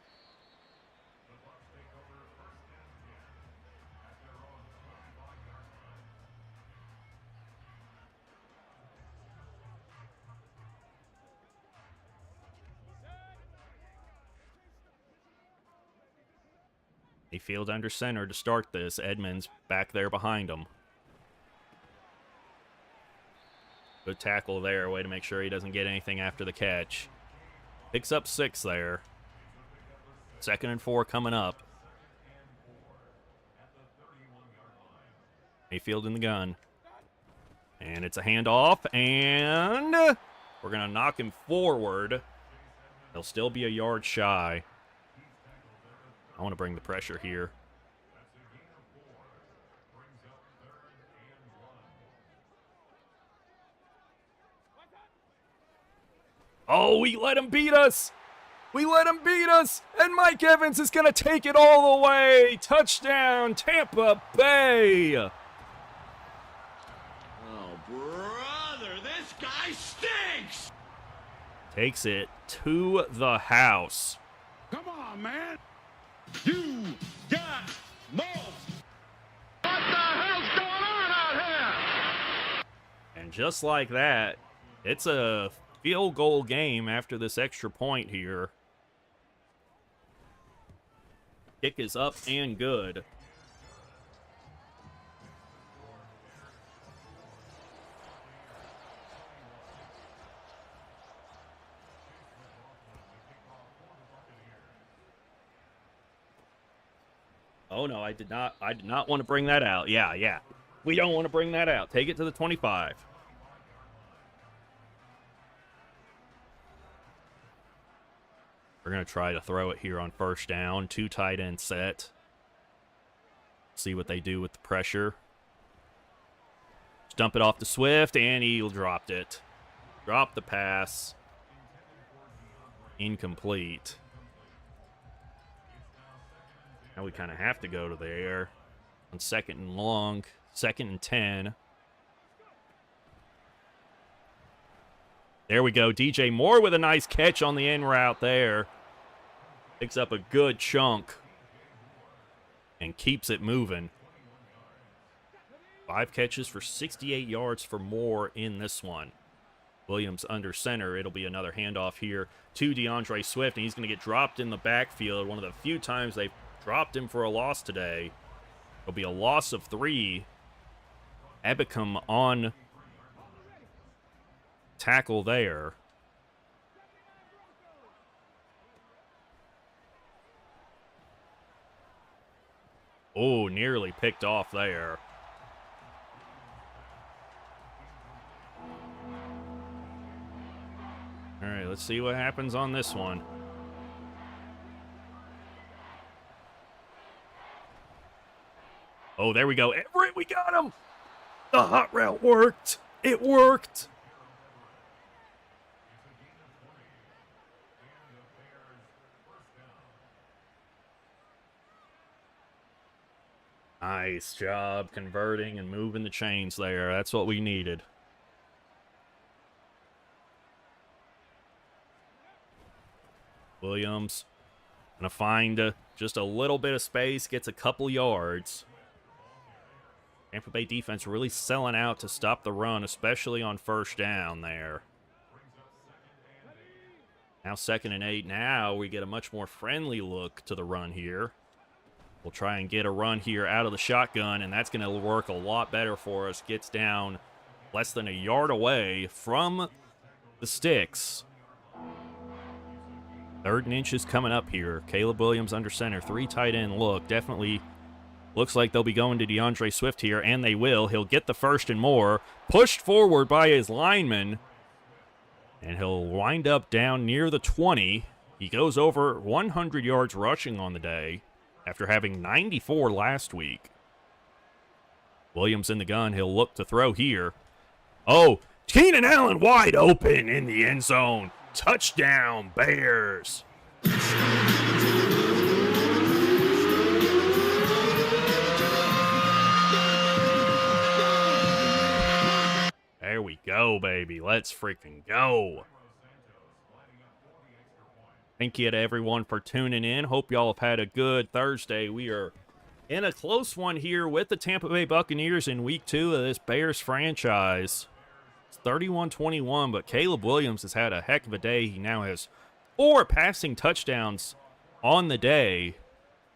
Speaker 1: Mayfield under center to start this. Edmonds back there behind him. Good tackle there. Way to make sure he doesn't get anything after the catch. Picks up 6 there. 2nd and 4 coming up. Mayfield in the gun. And it's a handoff. And we're going to knock him forward. He'll still be a yard shy. I want to bring the pressure here. Oh, we let him beat us. We let him beat us. And Mike Evans is going to take it all the way. Touchdown, Tampa Bay.
Speaker 2: Oh, brother, this guy stinks.
Speaker 1: Takes it to the house.
Speaker 2: Come on, man. You got more. What the hell's going on out here?
Speaker 1: And just like that, it's a field goal game after this extra point here. Kick is up and good. Oh no, I did not want to bring that out. Yeah. We don't want to bring that out. Take it to the 25. We're going to try to throw it here on 1st down. 2 tight end set. See what they do with the pressure. Just dump it off to Swift, and he dropped it. Dropped the pass. Incomplete. Now we kind of have to go to the air on 2nd and long, 2nd and 10. There we go. DJ Moore with a nice catch on the end route there. Picks up a good chunk and keeps it moving. 5 catches for 68 yards for Moore in this one. Williams under center. It'll be another handoff here to DeAndre Swift, and he's going to get dropped in the backfield. One of the few times they've dropped him for a loss today. It'll be a loss of 3. Ebickham on tackle there. Oh, nearly picked off there. All right, let's see what happens on this one. Oh, there we go. Everett, we got him. The hot route worked. It worked. Nice job converting and moving the chains there. That's what we needed. Williams gonna find just a little bit of space, gets a couple yards. Tampa Bay defense really selling out to stop the run, especially on first down there. Now 2nd and 8. Now we get a much more friendly look to the run here. We'll try and get a run here out of the shotgun, and that's going to work a lot better for us. Gets down less than a yard away from the sticks. 3rd and inches coming up here. Caleb Williams under center. 3 tight end look. Definitely looks like they'll be going to DeAndre Swift here, and they will. He'll get the 1st and more. Pushed forward by his lineman, and he'll wind up down near the 20. He goes over 100 yards rushing on the day after having 94 last week. Williams in the gun. He'll look to throw here. Oh, Keenan Allen wide open in the end zone. Touchdown, Bears. There we go, baby. Let's freaking go. Thank you to everyone for tuning in. Hope y'all have had a good Thursday. We are in a close one here with the Tampa Bay Buccaneers in week 2 of this Bears franchise. It's 31-21, but Caleb Williams has had a heck of a day. He now has 4 passing touchdowns on the day.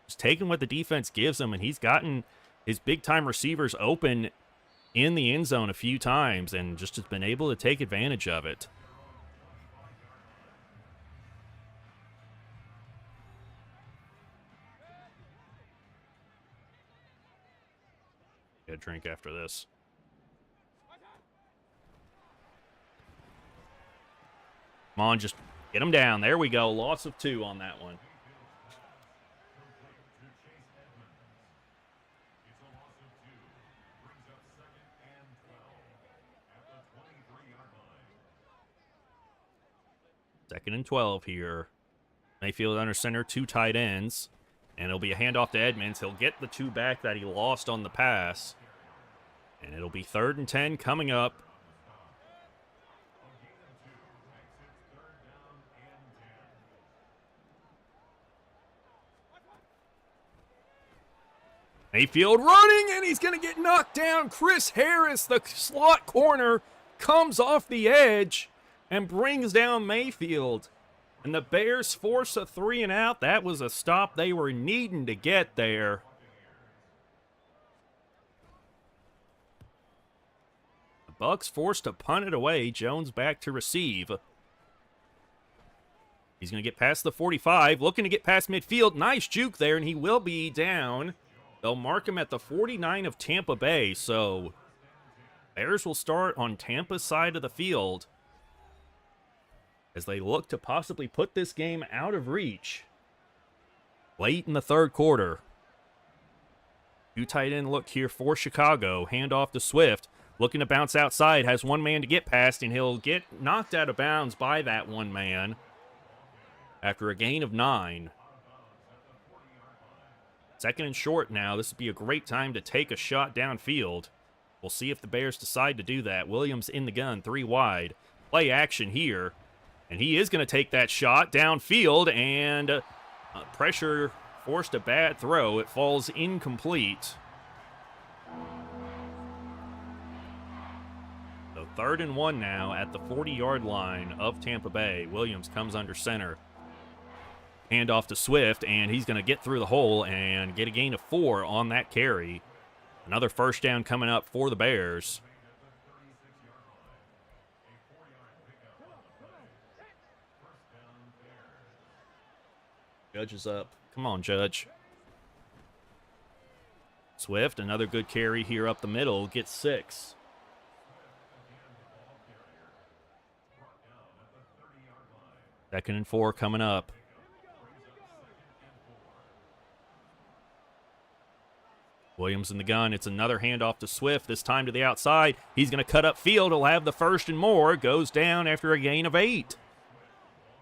Speaker 1: He's taking what the defense gives him, and he's gotten his big-time receivers open in the end zone a few times and just has been able to take advantage of it. Get a drink after this. Come on, just get him down. There we go. Loss of 2 on that one. Second and 12 here. Mayfield under center, 2 tight ends. And it'll be a handoff to Edmonds. He'll get the 2 back that he lost on the pass. And it'll be 3rd and 10 coming up. Mayfield running, and he's going to get knocked down. Chris Harris, the slot corner, comes off the edge and brings down Mayfield. And the Bears force a 3 and out. That was a stop they were needing to get there. The Bucs forced to punt it away. Jones back to receive. He's going to get past the 45, looking to get past midfield. Nice juke there, and he will be down. They'll mark him at the 49 of Tampa Bay, so Bears will start on Tampa's side of the field as they look to possibly put this game out of reach late in the 3rd quarter. 2 tight end look here for Chicago. Handoff to Swift. Looking to bounce outside. Has 1 man to get past, and he'll get knocked out of bounds by that 1 man after a gain of 9. 2nd and short now. This would be a great time to take a shot downfield. We'll see if the Bears decide to do that. Williams in the gun, 3 wide. Play action here. And he is going to take that shot downfield, and pressure forced a bad throw. It falls incomplete. So 3rd and 1 now at the 40-yard line of Tampa Bay. Williams comes under center. Handoff to Swift, and he's going to get through the hole and get a gain of 4 on that carry. Another first down coming up for the Bears. Judge is up. Come on, Judge. Swift, another good carry here up the middle, gets 6. Second and 4 coming up. Williams in the gun. It's another handoff to Swift, this time to the outside. He's going to cut up field. He'll have the first and more. Goes down after a gain of 8.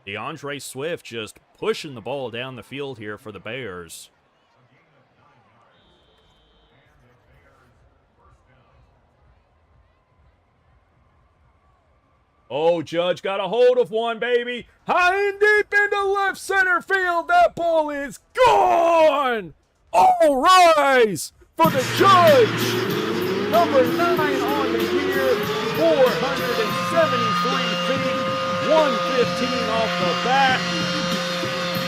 Speaker 1: DeAndre Swift just pushing the ball down the field here for the Bears. Oh, Judge got a hold of one, baby. High and deep into left center field. That ball is gone. All rise for the Judge. Number 9 on the year. 473 feet. 115 off the bat.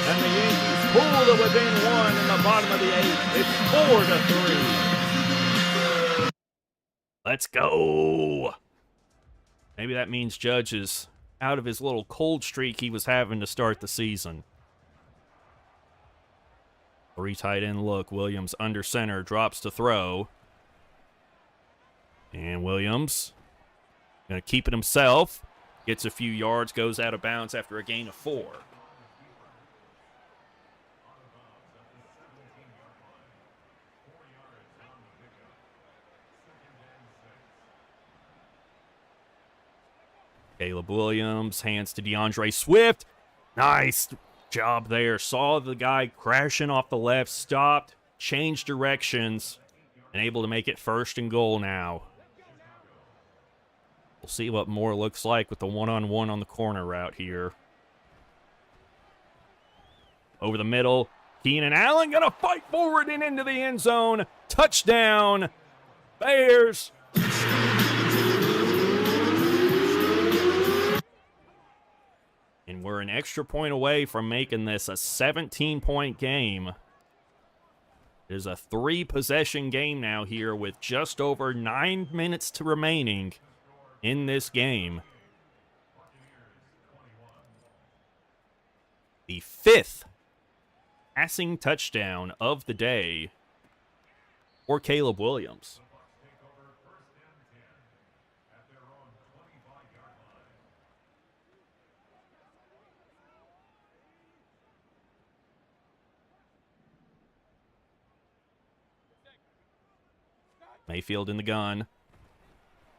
Speaker 1: And the Yankees pull to within 1 in the bottom of the 8th. It's 4-3. Let's go. Maybe that means Judge is out of his little cold streak he was having to start the season. 3 tight end look. Williams under center, drops to throw. And Williams going to keep it himself. Gets a few yards, goes out of bounds after a gain of 4. Caleb Williams, hands to DeAndre Swift. Nice job there. Saw the guy crashing off the left, stopped, changed directions, and able to make it 1st and goal now. We'll see what more looks like with the one-on-one on the corner route here. Over the middle, Keenan Allen gonna fight forward and into the end zone. Touchdown, Bears. And we're an extra point away from making this a 17-point game. It is a 3-possession game now here with just over 9 minutes to remaining in this game. The 5th passing touchdown of the day for Caleb Williams. Mayfield in the gun.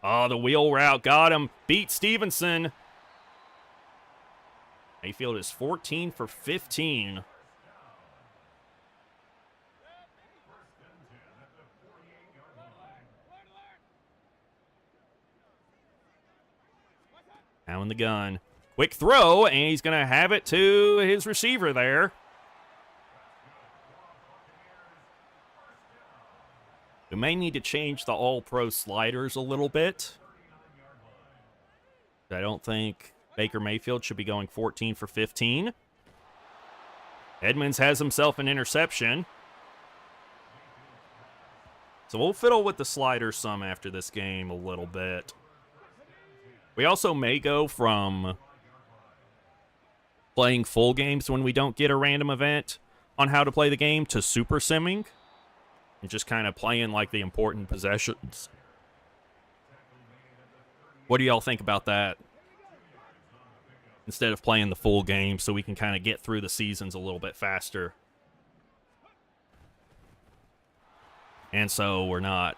Speaker 1: Oh, the wheel route got him. Beat Stevenson. Mayfield is 14 for 15. Now in the gun. Quick throw, and he's going to have it to his receiver there. We may need to change the all-pro sliders a little bit. I don't think Baker Mayfield should be going 14 for 15. Edmonds has himself an interception. So we'll fiddle with the sliders some after this game a little bit. We also may go from playing full games when we don't get a random event on how to play the game to super simming. And just kind of playing like the important possessions. What do y'all think about that? Instead of playing the full game so we can kind of get through the seasons a little bit faster. And so we're not,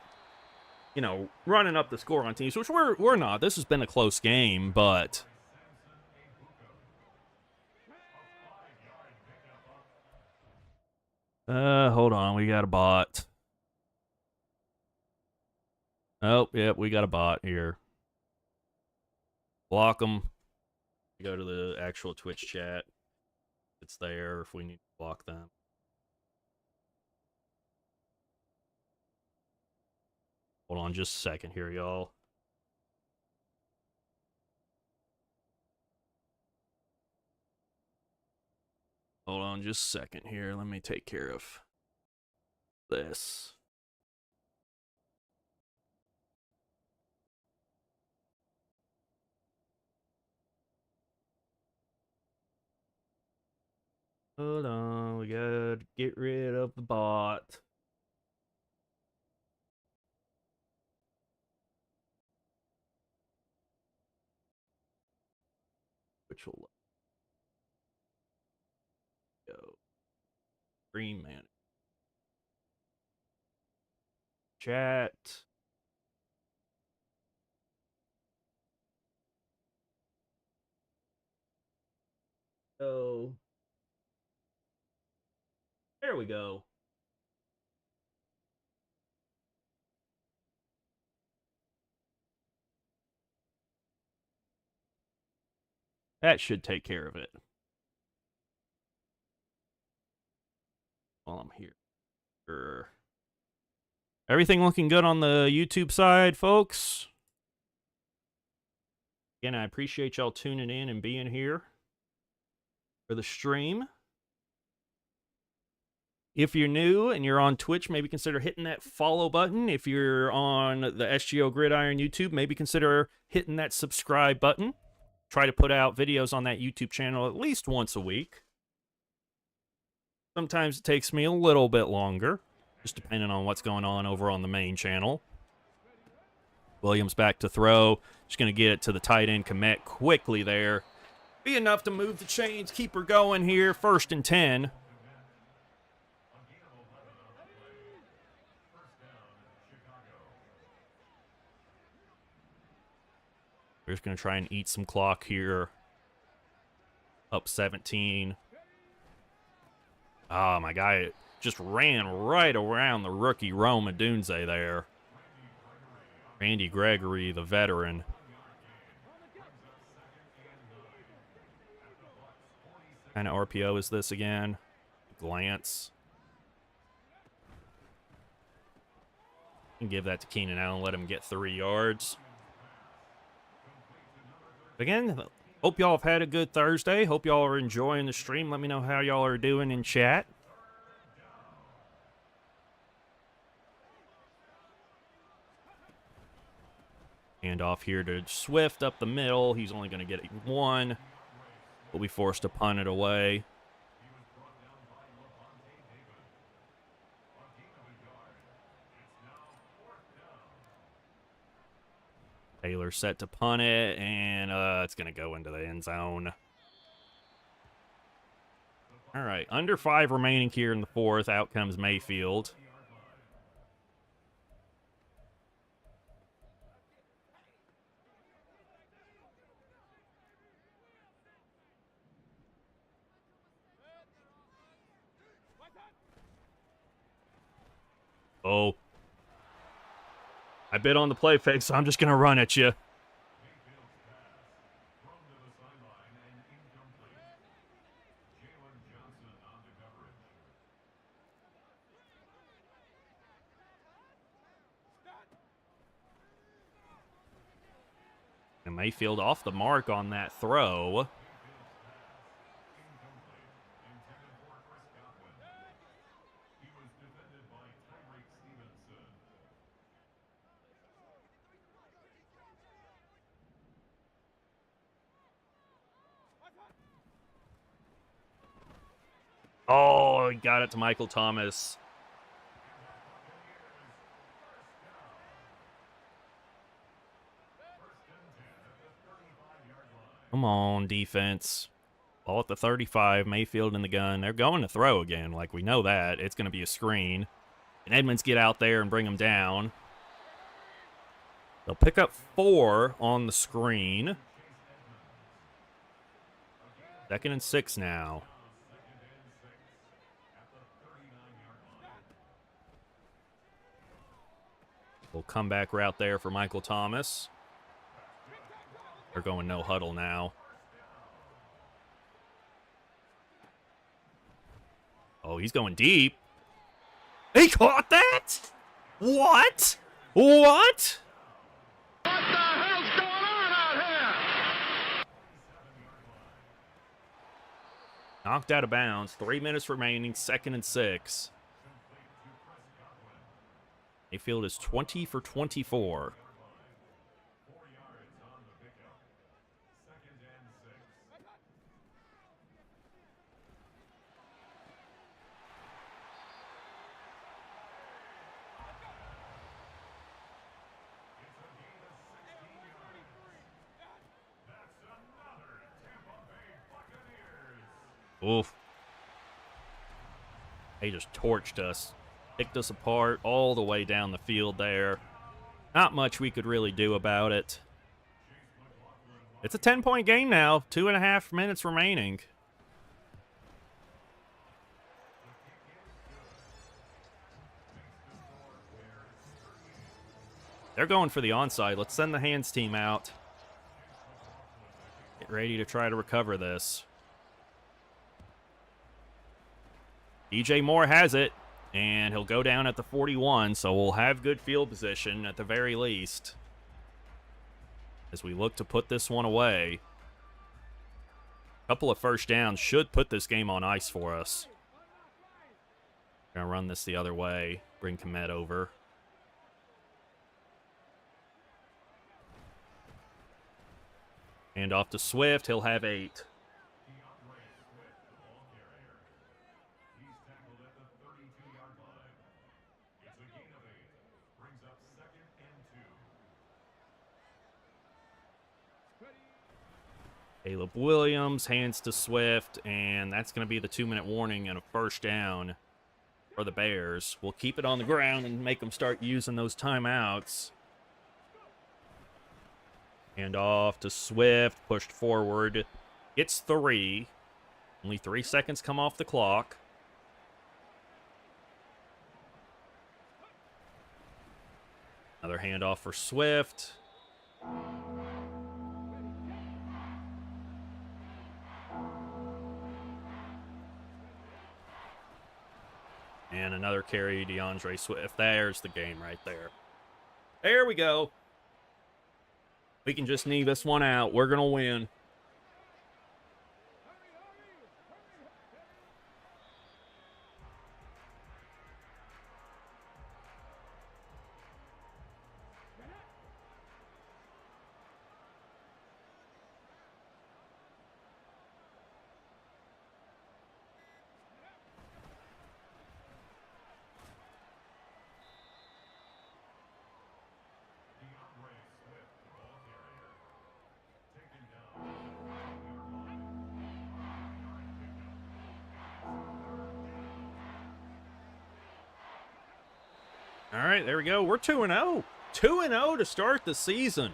Speaker 1: running up the score on teams, which we're not. This has been a close game, but hold on, we got a bot. Oh, yep, we got a bot here. Block them. Go to the actual Twitch chat. It's there if we need to block them. Hold on just a second here, y'all. Hold on just a second here. Let me take care of this. Hold on, we gotta get rid of the bot. which will go stream man chat. So there we go. That should take care of it. While I'm here. Everything looking good on the YouTube side, folks? Again, I appreciate y'all tuning in and being here for the stream. If you're new and you're on Twitch, maybe consider hitting that follow button. If you're on the SGO Gridiron YouTube, maybe consider hitting that subscribe button. Try to put out videos on that YouTube channel at least once a week. Sometimes it takes me a little bit longer, just depending on what's going on over on the main channel. Williams back to throw. Just going to get it to the tight end, Komet quickly there. Be enough to move the chains, keep her going here. 1st and 10. We're just going to try and eat some clock here. Up 17. Oh, my guy just ran right around the rookie Rome Odunze there. Randy Gregory, the veteran. What kind of RPO is this again? Glance. And give that to Keenan Allen, let him get 3 yards. Again, hope y'all have had a good Thursday. Hope y'all are enjoying the stream. Let me know how y'all are doing in chat. Hand off here to Swift up the middle. He's only going to get 1. We'll be forced to punt it away. Taylor set to punt it, and it's going to go into the end zone. All right, under 5 remaining here in the 4th. Out comes Mayfield. Oh. I bit on the play fake, so I'm just going to run at you. And Mayfield off the mark on that throw. Oh, he got it to Michael Thomas. Come on, defense. Ball at the 35, Mayfield in the gun. They're going to throw again, like we know that. It's going to be a screen. And Edmonds get out there and bring him down. They'll pick up 4 on the screen. 2nd and 6 now. We'll come back route there for Michael Thomas. They're going no huddle now. Oh, he's going deep. He caught that? What? What?
Speaker 2: What the hell's going on out here?
Speaker 1: Knocked out of bounds. 3 minutes remaining. 2nd and 6. Mayfield is 20 for 24. Oof. They just torched us. Picked us apart all the way down the field there. Not much we could really do about it. It's a 10-point game now. 2.5 minutes remaining. They're going for the onside. Let's send the hands team out. Get ready to try to recover this. DJ Moore has it, and he'll go down at the 41, so we'll have good field position at the very least as we look to put this one away. A couple of first downs should put this game on ice for us. Gonna run this the other way, bring Komet over. Hand off to Swift, he'll have 8. Caleb Williams, hands to Swift, and that's going to be the 2-minute warning and a first down for the Bears. We'll keep it on the ground and make them start using those timeouts. Hand off to Swift, pushed forward. It's 3. Only 3 seconds come off the clock. Another handoff for Swift. And another carry, DeAndre Swift. There's the game right there. There we go. We can just knee this one out. We're going to win. All right, there we go. We're 2-0. 2-0 to start the season.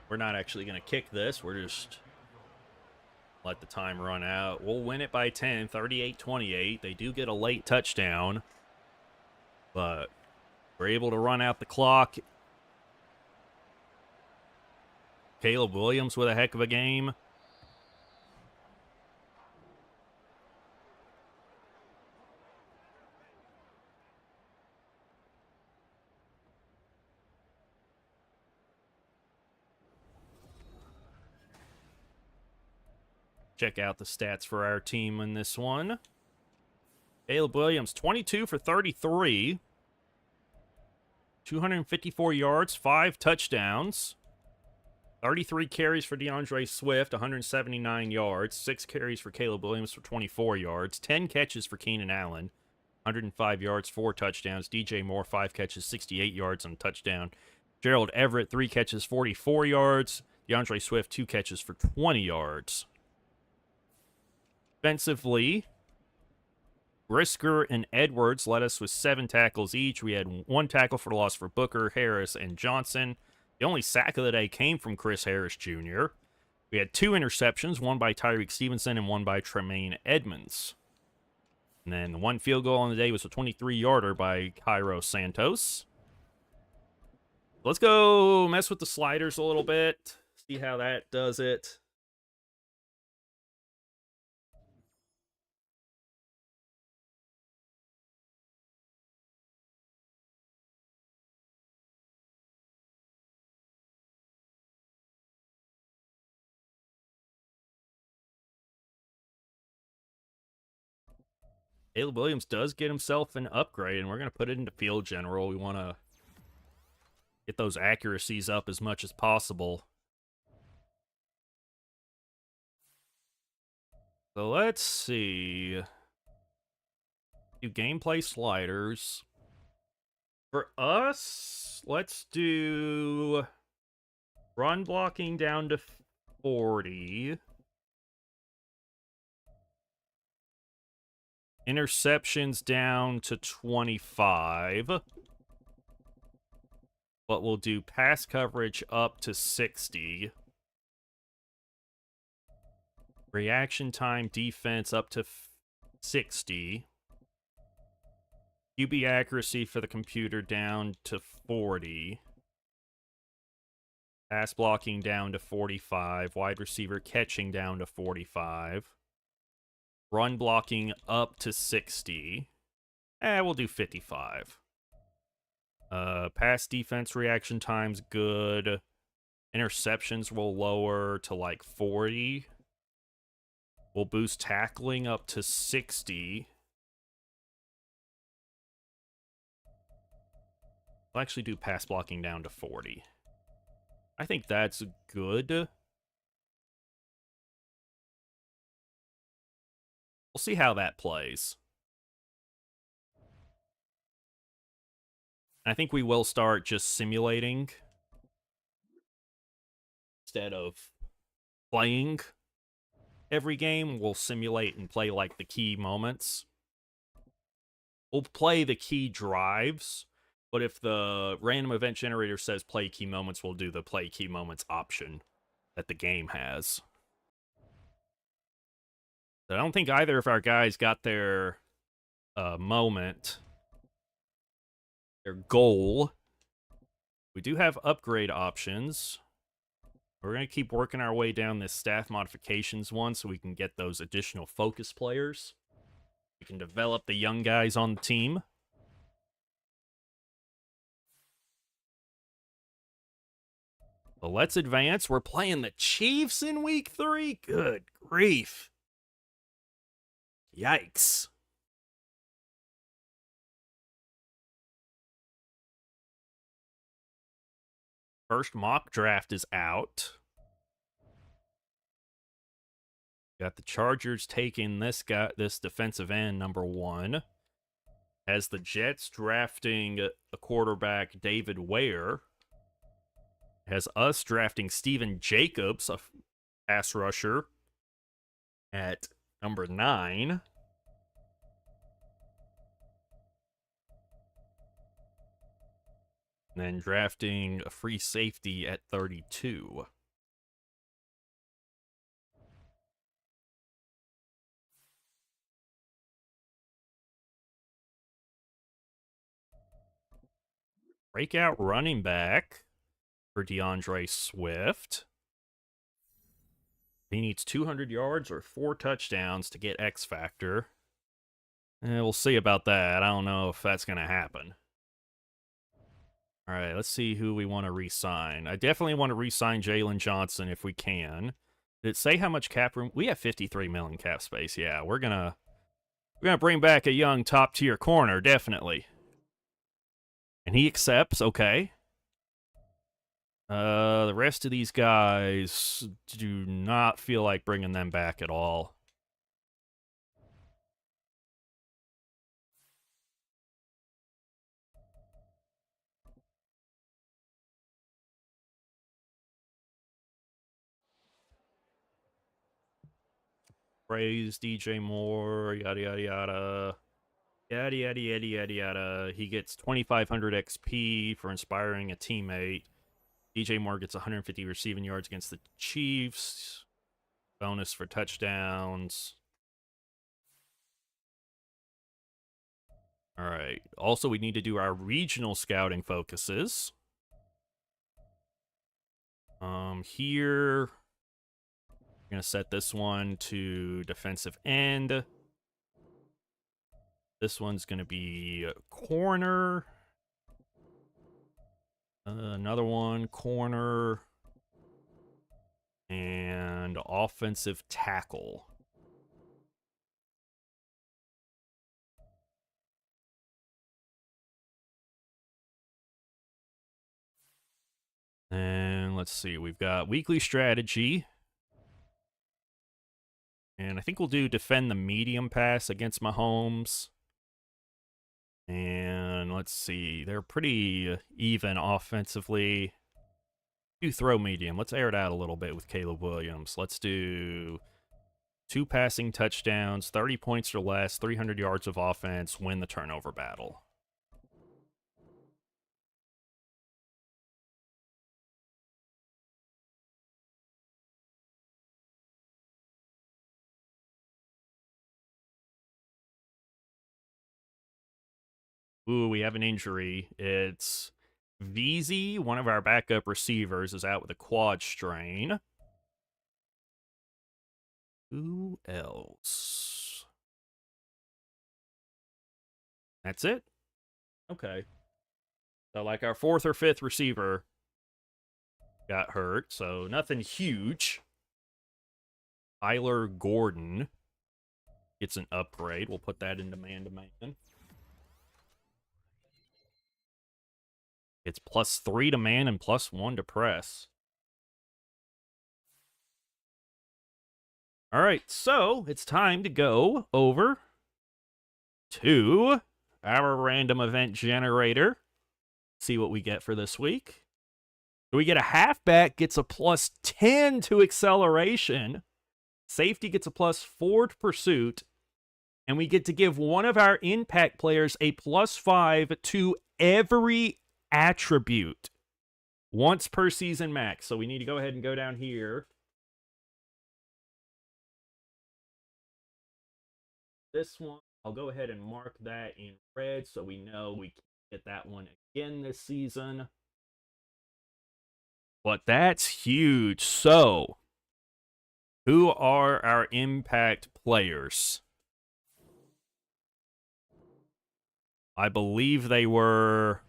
Speaker 1: We're not actually going to kick this. We're just let the time run out. We'll win it by 10, 38-28. They do get a late touchdown, but we're able to run out the clock. Caleb Williams with a heck of a game. Check out the stats for our team in this one. Caleb Williams, 22 for 33. 254 yards, 5 touchdowns. 33 carries for DeAndre Swift, 179 yards. 6 carries for Caleb Williams for 24 yards. 10 catches for Keenan Allen, 105 yards, 4 touchdowns. DJ Moore, 5 catches, 68 yards and a touchdown. Gerald Everett, 3 catches, 44 yards. DeAndre Swift, 2 catches for 20 yards. Offensively, Brisker and Edwards led us with 7 tackles each. We had 1 tackle for loss for Booker, Harris, and Johnson. The only sack of the day came from Chris Harris Jr. We had 2 interceptions, one by Tyreek Stevenson and one by Tremaine Edmonds. And then the 1 field goal on the day was a 23-yarder by Cairo Santos. Let's go mess with the sliders a little bit, see how that does it. Caleb Williams does get himself an upgrade, and we're going to put it into field general. We want to get those accuracies up as much as possible. So let's see. Do gameplay sliders. For us, let's do run blocking down to 40. Interceptions down to 25. But we'll do pass coverage up to 60. Reaction time defense up to 60. QB accuracy for the computer down to 40. Pass blocking down to 45. Wide receiver catching down to 45. Run blocking up to 60. We'll do 55. Pass defense reaction time's good. Interceptions will lower to like 40. We'll boost tackling up to 60. I'll actually do pass blocking down to 40. I think that's good. We'll see how that plays. I think we will start just simulating instead of playing every game. We'll simulate and play like the key moments. We'll play the key drives, but if the random event generator says play key moments, we'll do the play key moments option that the game has. I don't think either of our guys got their moment, their goal. We do have upgrade options. We're going to keep working our way down this staff modifications one so we can get those additional focus players. We can develop the young guys on the team. So let's advance. We're playing the Chiefs in week 3. Good grief. Yikes. First mock draft is out. Got the Chargers taking this defensive end, number 1. Has the Jets drafting a quarterback, David Ware. Has us drafting Steven Jacobs, a pass rusher, at number 9. And then drafting a free safety at 32. Breakout running back for DeAndre Swift. He needs 200 yards or 4 touchdowns to get X Factor. We'll see about that. I don't know if that's going to happen. All right, let's see who we want to re-sign. I definitely want to re-sign Jalen Johnson if we can. Did it say how much cap room? We have 53 million cap space. Yeah, we're gonna bring back a young top-tier corner, definitely. And he accepts, okay. The rest of these guys do not feel like bringing them back at all. Praise DJ Moore, yada yada yada. Yada yada yada yada yada. He gets 2,500 XP for inspiring a teammate. DJ Moore gets 150 receiving yards against the Chiefs. Bonus for touchdowns. All right. Also, we need to do our regional scouting focuses. Here, we're going to set this one to defensive end. This one's going to be corner. Another one, corner. And offensive tackle. And let's see, we've got weekly strategy. And I think we'll do defend the medium pass against Mahomes. And let's see. They're pretty even offensively. Do throw medium. Let's air it out a little bit with Caleb Williams. Let's do 2 passing touchdowns, 30 points or less, 300 yards of offense, win the turnover battle. Ooh, we have an injury. It's VZ, one of our backup receivers, is out with a quad strain. Who else? That's it? Okay. So, like, our 4th or 5th receiver got hurt, so nothing huge. Tyler Gordon gets an upgrade. We'll put that into man-to-man. It's +3 to man and +1 to press. All right, so it's time to go over to our random event generator. See what we get for this week. So we get a halfback gets a +10 to acceleration. Safety gets a +4 to pursuit. And we get to give one of our impact players a +5 to every attribute once per season max. So we need to go ahead and go down here. This one, I'll go ahead and mark that in red so we know we can get that one again this season. But that's huge. So, who are our impact players? I believe they were...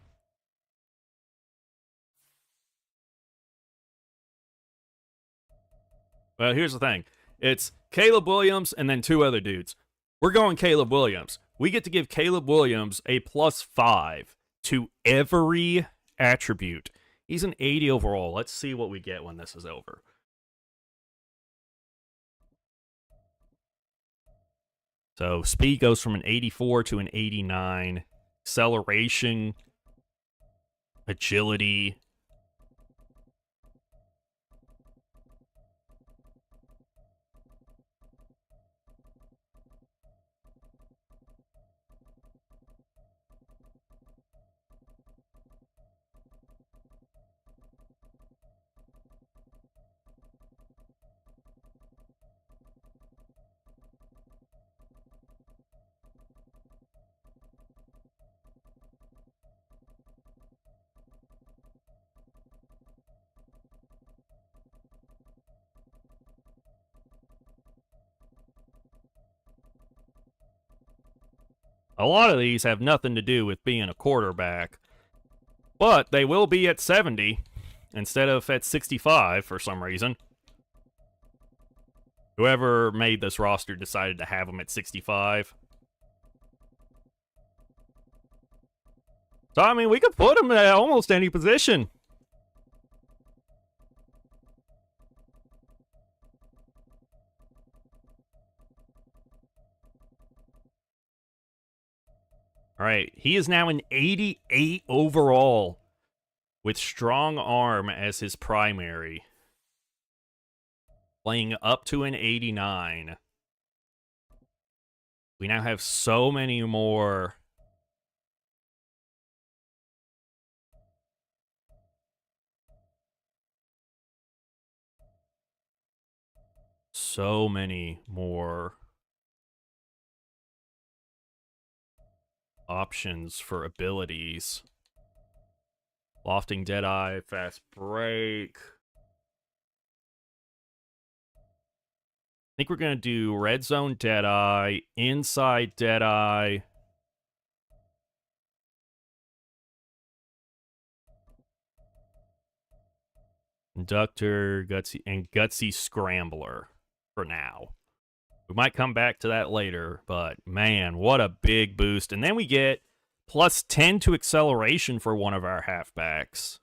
Speaker 1: Well, here's the thing. It's Caleb Williams and then 2 other dudes. We're going Caleb Williams. We get to give Caleb Williams a +5 to every attribute. He's an 80 overall. Let's see what we get when this is over. So speed goes from an 84 to an 89. Acceleration, agility. A lot of these have nothing to do with being a quarterback, but they will be at 70 instead of at 65 for some reason. Whoever made this roster decided to have them at 65. So, I mean, we could put them at almost any position. All right, he is now an 88 overall with strong arm as his primary. Playing up to an 89. We now have so many more. So many more options for abilities. Lofting Deadeye, Fast Break. I think we're going to do Red Zone Deadeye, Inside Deadeye. Conductor, Gutsy, and Gutsy Scrambler for now. We might come back to that later, but man, what a big boost. And then we get +10 to acceleration for one of our halfbacks.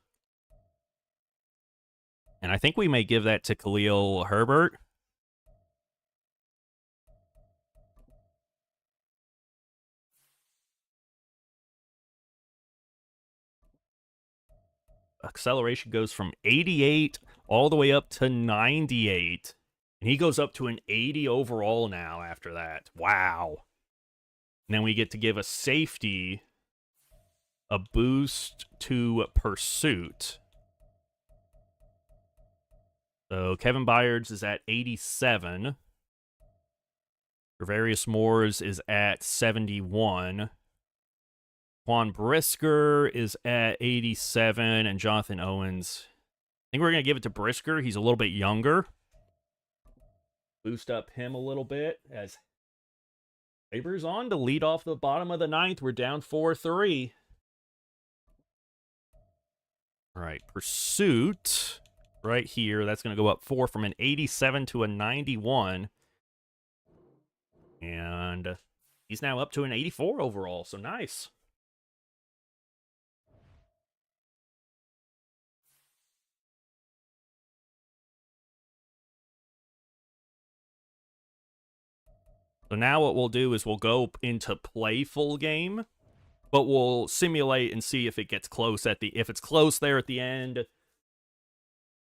Speaker 1: And I think we may give that to Khalil Herbert. acceleration goes from 88 all the way up to 98. And he goes up to an 80 overall now after that. Wow. And then we get to give a safety a boost to pursuit. So Kevin Byards is at 87. Gervarius Moores is at 71. Juan Brisker is at 87. And Jonathan Owens, I think we're going to give it to Brisker. He's a little bit younger. Boost up him a little bit as Sabres on to lead off the bottom of the ninth. We're down 4-3. All right, pursuit right here. That's going to go up 4 from an 87 to a 91. And he's now up to an 84 overall, so nice. So now what we'll do is we'll go into playful game, but we'll simulate and see if it gets close if it's close there at the end,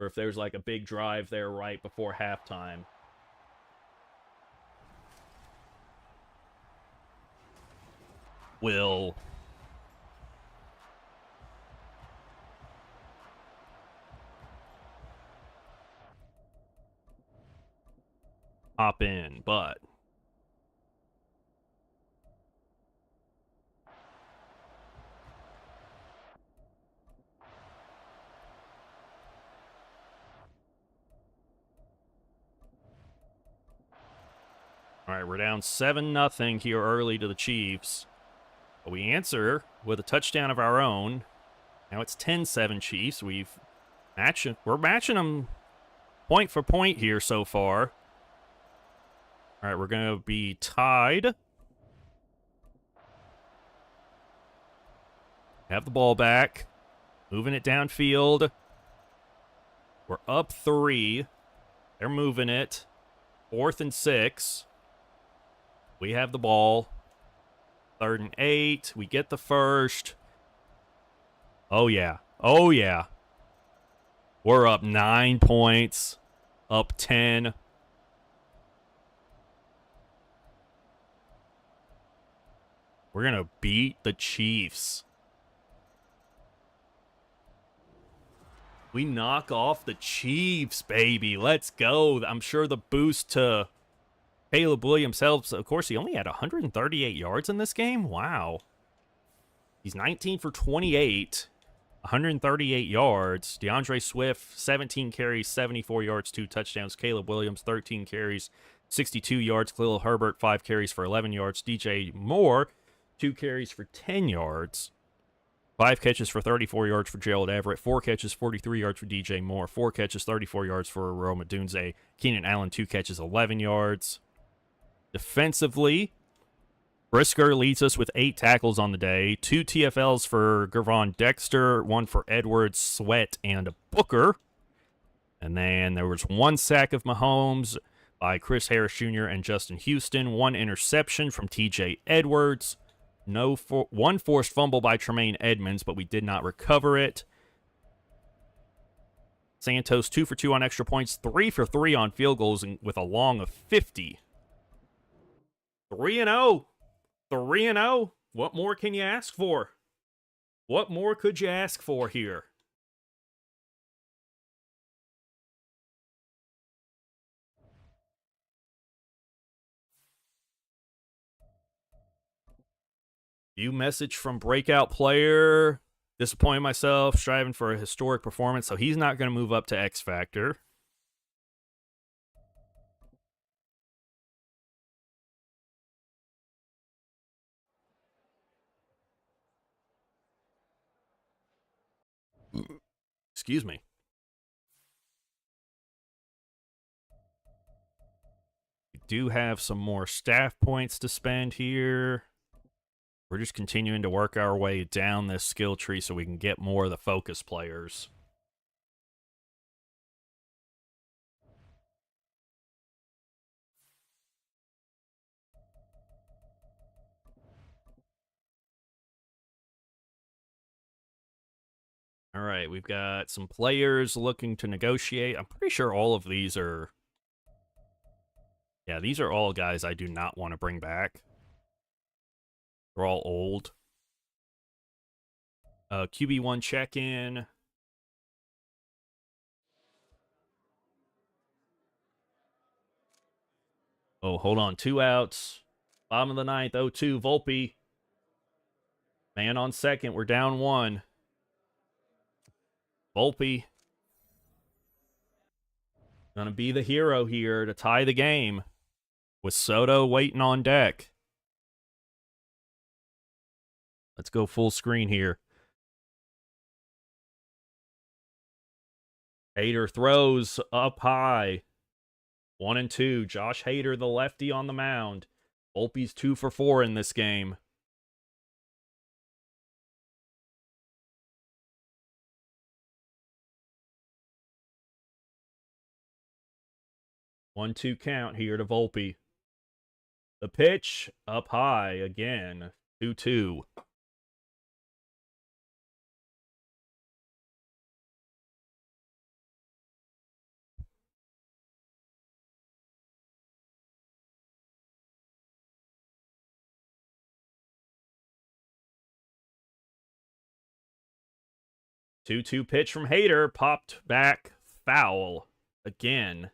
Speaker 1: or if there's like a big drive there right before halftime. Will hop in, but all right, we're down 7-0 here early to the Chiefs. But we answer with a touchdown of our own. Now it's 10-7 Chiefs. We're matching them point for point here so far. All right, we're going to be tied. Have the ball back. Moving it downfield. We're up 3. They're moving it. 4th and 6. We have the ball. 3rd and 8. We get the first. Oh, yeah. Oh, yeah. We're up 9 points. Up 10. We're going to beat the Chiefs. We knock off the Chiefs, baby. Let's go. I'm sure the boost to Caleb Williams helps. Of course, he only had 138 yards in this game. Wow. He's 19 for 28, 138 yards. DeAndre Swift, 17 carries, 74 yards, 2 touchdowns. Caleb Williams, 13 carries, 62 yards. Khalil Herbert, 5 carries for 11 yards. DJ Moore, 2 carries for 10 yards. 5 catches for 34 yards for Gerald Everett. 4 catches, 43 yards for DJ Moore. 4 catches, 34 yards for Roma Dunze. Keenan Allen, 2 catches, 11 yards. Defensively, Brisker leads us with 8 tackles on the day. 2 TFLs for Gervon Dexter. 1 for Edwards, Sweat, and Booker. And then there was 1 sack of Mahomes by Chris Harris Jr. and Justin Houston. 1 interception from TJ Edwards. 1 forced fumble by Tremaine Edmonds, but we did not recover it. Santos 2 for 2 on extra points, 3 for 3 on field goals, and with a long of 50. 3-0. 3-0. What more can you ask for? What more could you ask for here? View message from breakout player. Disappointing myself, striving for a historic performance, so he's not going to move up to X Factor. Excuse me. We do have some more staff points to spend here. We're just continuing to work our way down this skill tree so we can get more of the focus players. All right, we've got some players looking to negotiate. I'm pretty sure all of these are... Yeah, these are all guys I do not want to bring back. They're all old. QB1 check-in. Oh, hold on. 2 outs. Bottom of the ninth, 0-2, Volpe. Man on second, we're down 1. Volpe. Gonna be the hero here to tie the game. With Soto waiting on deck. Let's go full screen here. Hader throws up high. 1-2. Josh Hader, the lefty on the mound. Volpe's 2 for 4 in this game. One-two count here to Volpe. The pitch up high again. 2-2. Two pitch from Hader, popped back, foul again.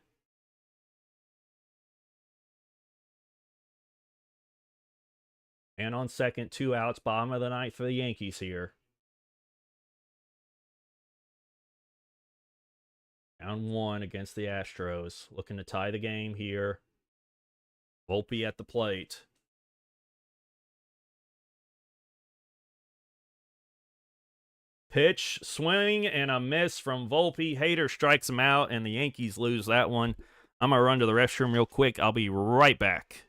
Speaker 1: And on second, 2 outs, bottom of the ninth for the Yankees here. Down 1 against the Astros, looking to tie the game here. Volpe at the plate. Pitch, swing, and a miss from Volpe. Hader strikes him out, and the Yankees lose that one. I'm going to run to the restroom real quick. I'll be right back.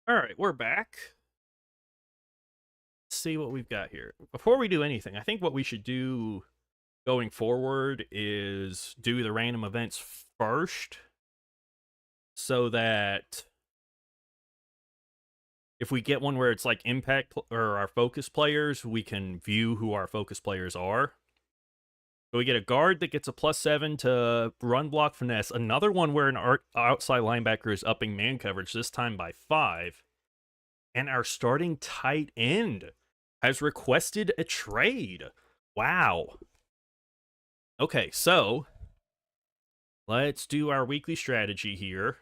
Speaker 1: All right, we're back. Let's see what we've got here. Before we do anything, I think what we should do going forward is do the random events first so that if we get one where it's like impact or our focus players, we can view who our focus players are. So we get a guard that gets a +7 to run, block, finesse. Another one where an outside linebacker is upping man coverage, this time by 5. And our starting tight end has requested a trade. Wow. Okay, so let's do our weekly strategy here.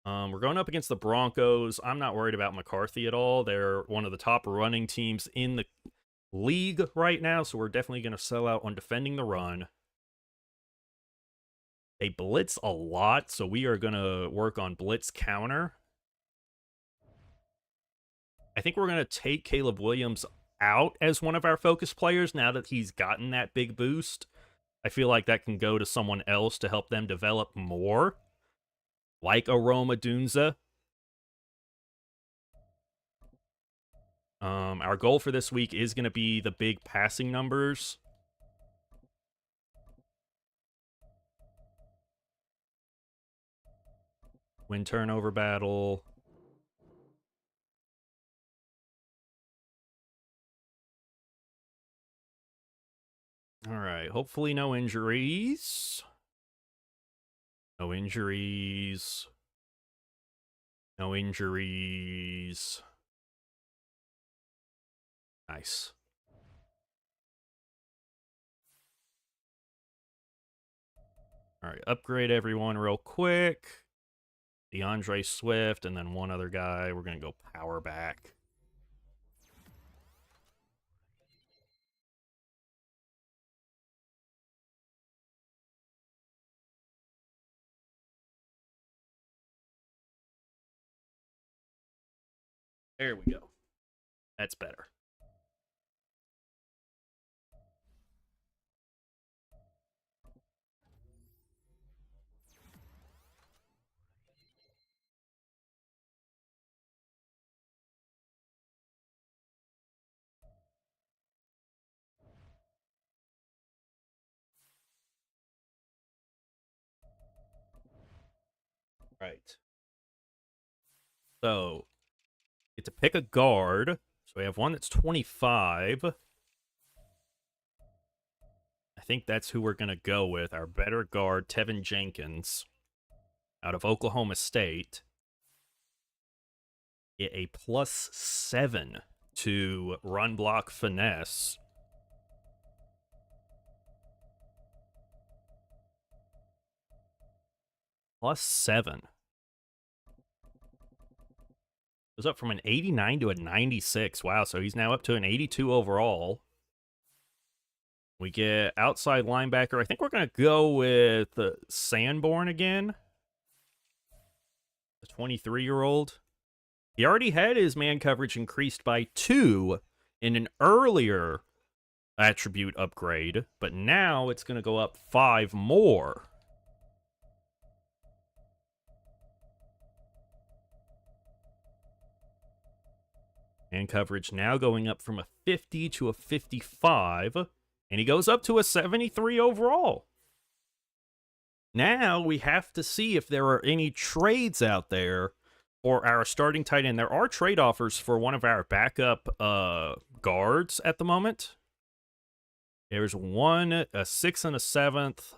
Speaker 1: We're going up against the Broncos. I'm not worried about McCarthy at all. They're one of the top running teams in the league right now, so we're definitely going to sell out on defending the run. They blitz a lot, so we are going to work on blitz counter. I think we're going to take Caleb Williams out as one of our focus players now that he's gotten that big boost. I feel like that can go to someone else to help them develop more, like a Roma Dunza. Our goal for this week is going to be the big passing numbers. Win turnover battle. All right, hopefully no injuries. No injuries. No injuries. Nice. All right, upgrade everyone real quick. DeAndre Swift, and then one other guy. We're going to go power back. There we go. That's better. Right. So, get to pick a guard. So we have one that's 25. I think that's who we're going to go with. Our better guard, Tevin Jenkins, out of Oklahoma State. Get a +7 to run, block, finesse. +7. Goes up from an 89 to a 96. Wow, so he's now up to an 82 overall. We get outside linebacker. I think we're going to go with Sanborn again. The 23-year-old. He already had his man coverage increased by 2 in an earlier attribute upgrade, but now it's going to go up 5 more. Man coverage now going up from a 50 to a 55, and he goes up to a 73 overall. Now we have to see if there are any trades out there for our starting tight end. There are trade offers for one of our backup guards at the moment. There's one, a 6th and a 7th,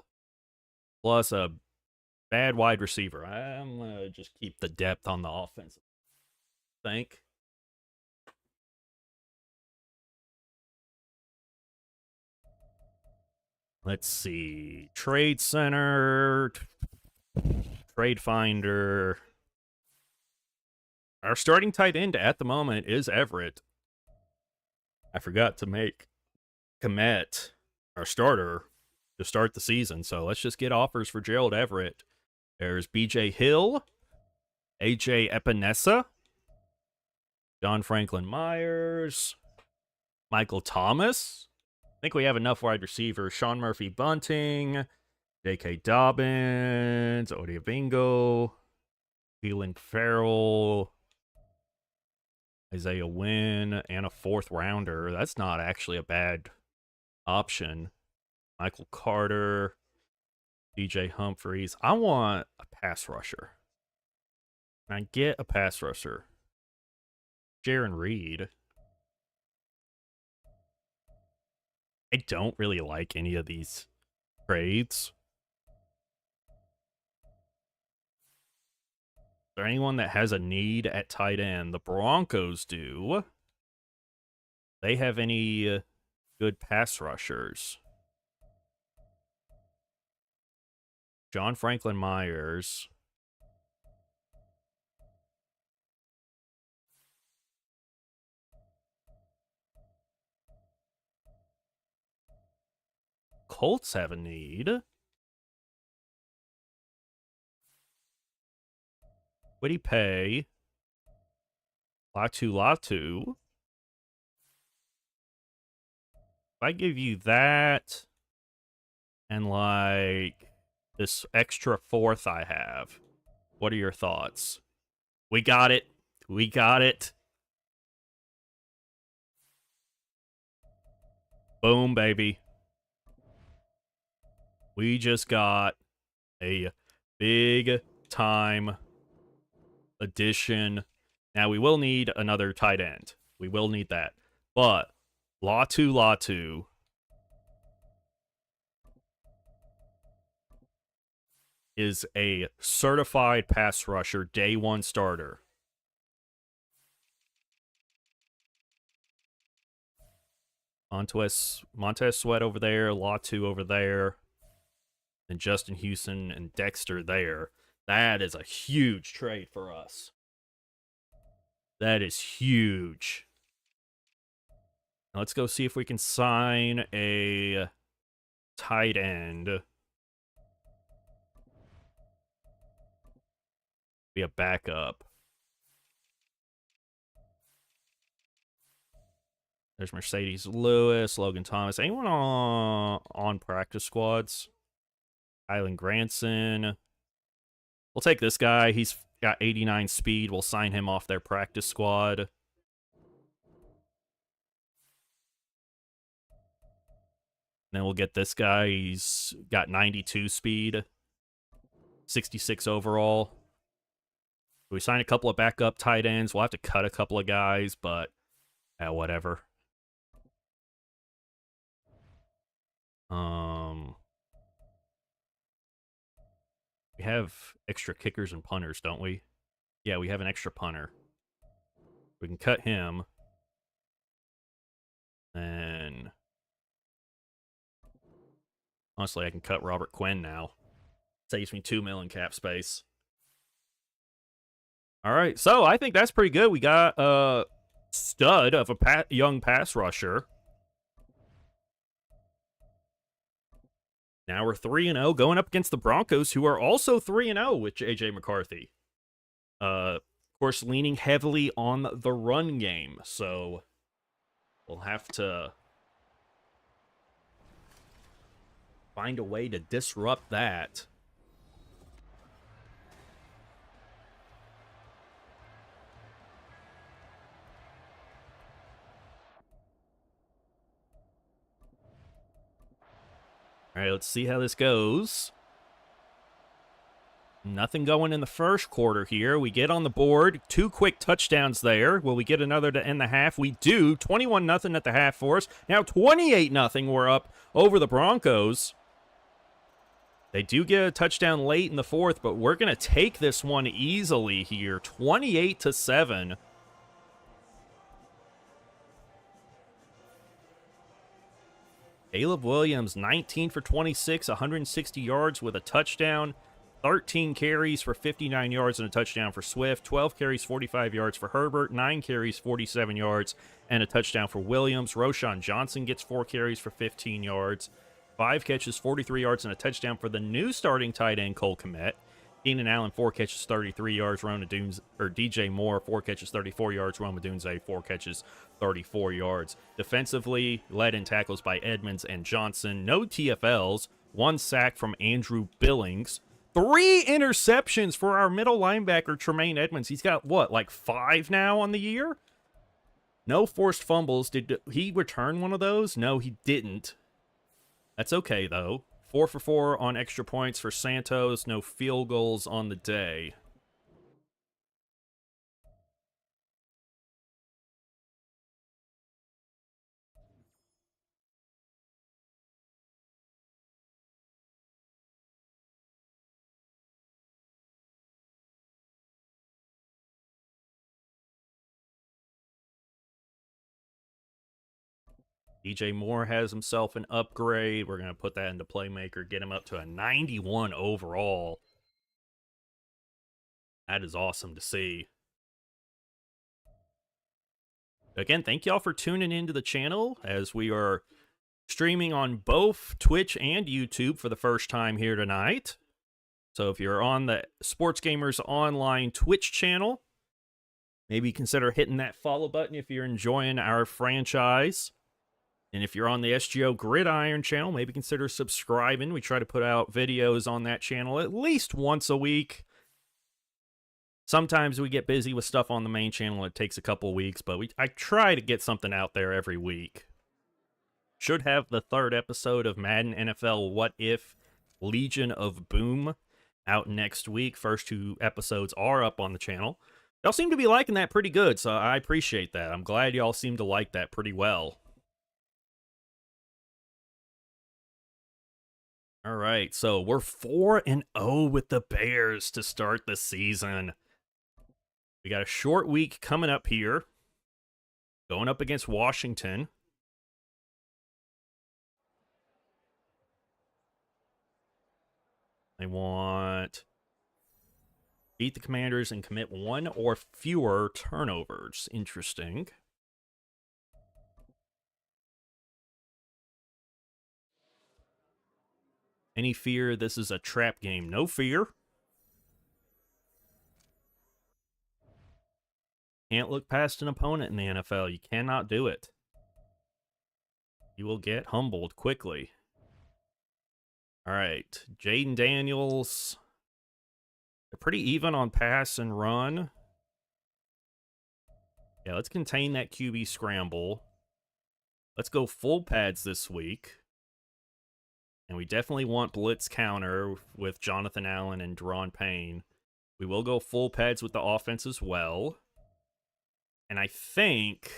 Speaker 1: plus a bad wide receiver. I'm going to just keep the depth on the offense, I think. Let's see. Trade Center. Trade Finder. Our starting tight end at the moment is Everett. I forgot to make Komet our starter to start the season, so let's just get offers for Gerald Everett. There's BJ Hill, AJ Epinesa, John Franklin Myers, Michael Thomas. I think we have enough wide receivers. Sean Murphy Bunting, J.K. Dobbins, Odia Bingo. Keelan Farrell, Isaiah Wynn, and a 4th rounder. That's not actually a bad option. Michael Carter, DJ Humphries. I want a pass rusher. Can I get a pass rusher? Jaron Reed. I don't really like any of these trades. Is there anyone that has a need at tight end? The Broncos do. They have any good pass rushers? John Franklin Myers. Colts have a need. What'd he pay? Latu. If I give you that and like this extra 4th I have, what are your thoughts? We got it. We got it. Boom, baby. We just got a big time addition. Now, we will need another tight end. We will need that. But Latu is a certified pass rusher, day 1 starter. Montez Sweat over there, Latu over there, and Justin Houston and Dexter there. That is a huge trade for us. That is huge. Now let's go see if we can sign a tight end. Be a backup. There's Mercedes Lewis, Logan Thomas. Anyone on practice squads? Kylan Granson. We'll take this guy. He's got 89 speed. We'll sign him off their practice squad. Then we'll get this guy. He's got 92 speed. 66 overall. We sign a couple of backup tight ends. We'll have to cut a couple of guys, but whatever. We have extra kickers and punters, don't we? Yeah, we have an extra punter. We can cut him. And honestly, I can cut Robert Quinn now. Saves me $2 million cap space. All right, so I think that's pretty good. We got a stud of a young pass rusher. Now we're 3-0, going up against the Broncos, who are also 3-0 with J.J. McCarthy. Of course, leaning heavily on the run game, so we'll have to find a way to disrupt that. All right, let's see how this goes. Nothing going in the first quarter here. We get on the board. 2 quick touchdowns there. Will we get another to end the half? We do. 21-0 at the half for us. Now 28-0. We're up over the Broncos. They do get a touchdown late in the 4th, but we're going to take this one easily here. 28-7. Caleb Williams, 19 for 26, 160 yards with a touchdown. 13 carries for 59 yards and a touchdown for Swift. 12 carries, 45 yards for Herbert. 9 carries, 47 yards, and a touchdown for Williams. Roshan Johnson gets 4 carries for 15 yards. 5 catches, 43 yards, and a touchdown for the new starting tight end, Cole Kmet. Keenan Allen, 4 catches, 33 yards. DJ Moore, 4 catches, 34 yards. Roma Dunze, 4 catches, 34 yards. Defensively, led in tackles by Edmonds and Johnson. No TFLs. 1 sack from Andrew Billings. 3 interceptions for our middle linebacker, Tremaine Edmonds. He's got, what, like 5 now on the year? No forced fumbles. Did he return one of those? No, he didn't. That's okay, though. 4 for 4 on extra points for Santos. No field goals on the day. DJ Moore has himself an upgrade. We're going to put that into Playmaker, get him up to a 91 overall. That is awesome to see. Again, thank y'all for tuning into the channel as we are streaming on both Twitch and YouTube for the first time here tonight. So if you're on the Sports Gamers Online Twitch channel, maybe consider hitting that follow button if you're enjoying our franchise. And if you're on the SGO Gridiron channel, maybe consider subscribing. We try to put out videos on that channel at least once a week. Sometimes we get busy with stuff on the main channel. It takes a couple weeks, but I try to get something out there every week. Should have the 3rd episode of Madden NFL What If Legion of Boom out next week. First 2 episodes are up on the channel. Y'all seem to be liking that pretty good, so I appreciate that. I'm glad y'all seem to like that pretty well. All right, so we're 4-0 with the Bears to start the season. We got a short week coming up here. Going up against Washington. They want beat the Commanders and commit 1 or fewer turnovers. Interesting. Any fear this is a trap game? No fear. Can't look past an opponent in the NFL. You cannot do it. You will get humbled quickly. All right. Jaden Daniels. They're pretty even on pass and run. Yeah, let's contain that QB scramble. Let's go full pads this week. And we definitely want blitz counter with Jonathan Allen and Deron Payne. We will go full pads with the offense as well. And I think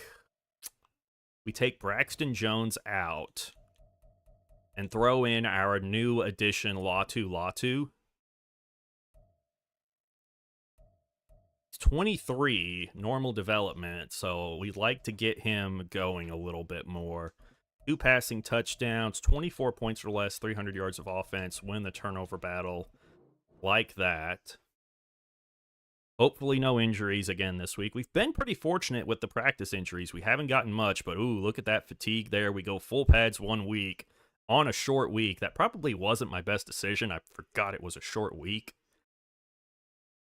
Speaker 1: we take Braxton Jones out and throw in our new addition, Latu. It's 23, normal development, so we'd like to get him going a little bit more. 2 passing touchdowns, 24 points or less, 300 yards of offense, win the turnover battle like that. Hopefully no injuries again this week. We've been pretty fortunate with the practice injuries. We haven't gotten much, but ooh, look at that fatigue there. We go full pads 1 week on a short week. That probably wasn't my best decision. I forgot it was a short week.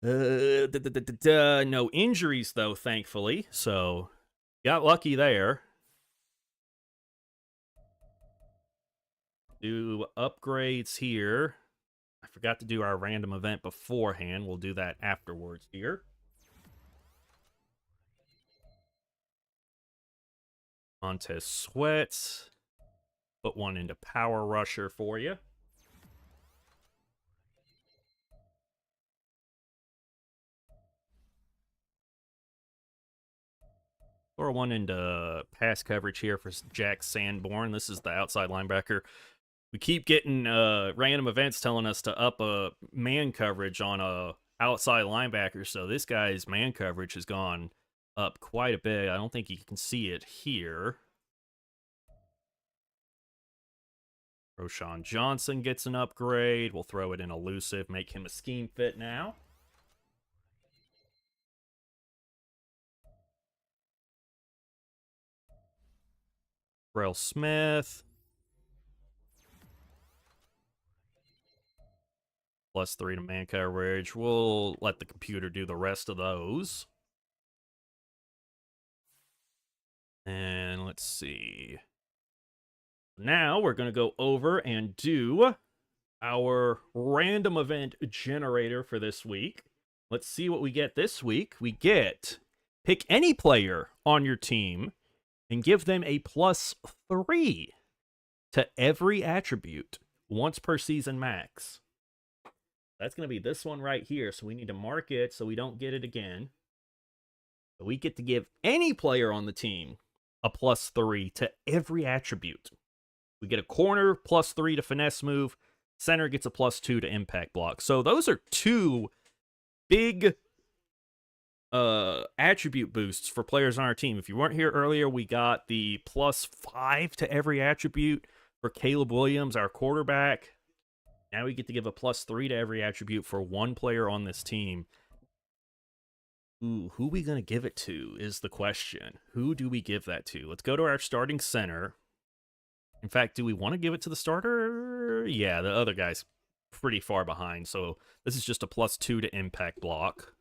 Speaker 1: No injuries, though, thankfully. So, got lucky there. Do upgrades here. I forgot to do our random event beforehand. We'll do that afterwards here. Montez Sweat. Put 1 into Power Rusher for you. Throw 1 into pass coverage here for Jack Sanborn. This is the outside linebacker. We keep getting random events telling us to up a man coverage on a outside linebacker, so this guy's man coverage has gone up quite a bit. I don't think you can see it here. Roshan Johnson gets an upgrade. We'll throw it in elusive, make him a scheme fit now. Terrell Smith. +3 to man coverage. We'll let the computer do the rest of those. And let's see. Now we're going to go over and do our random event generator for this week. Let's see what we get this week. We get pick any player on your team and give them a +3 to every attribute once per season max. That's going to be this one right here. So we need to mark it so we don't get it again. But we get to give any player on the team a +3 to every attribute. We get a corner +3 to finesse move. Center gets a +2 to impact block. So those are two big attribute boosts for players on our team. If you weren't here earlier, we got the +5 to every attribute for Caleb Williams, our quarterback. Now we get to give a +3 to every attribute for one player on this team. Ooh, who are we going to give it to is the question. Who do we give that to? Let's go to our starting center. In fact, do we want to give it to the starter? Yeah, the other guy's pretty far behind, so this is just a +2 to impact block.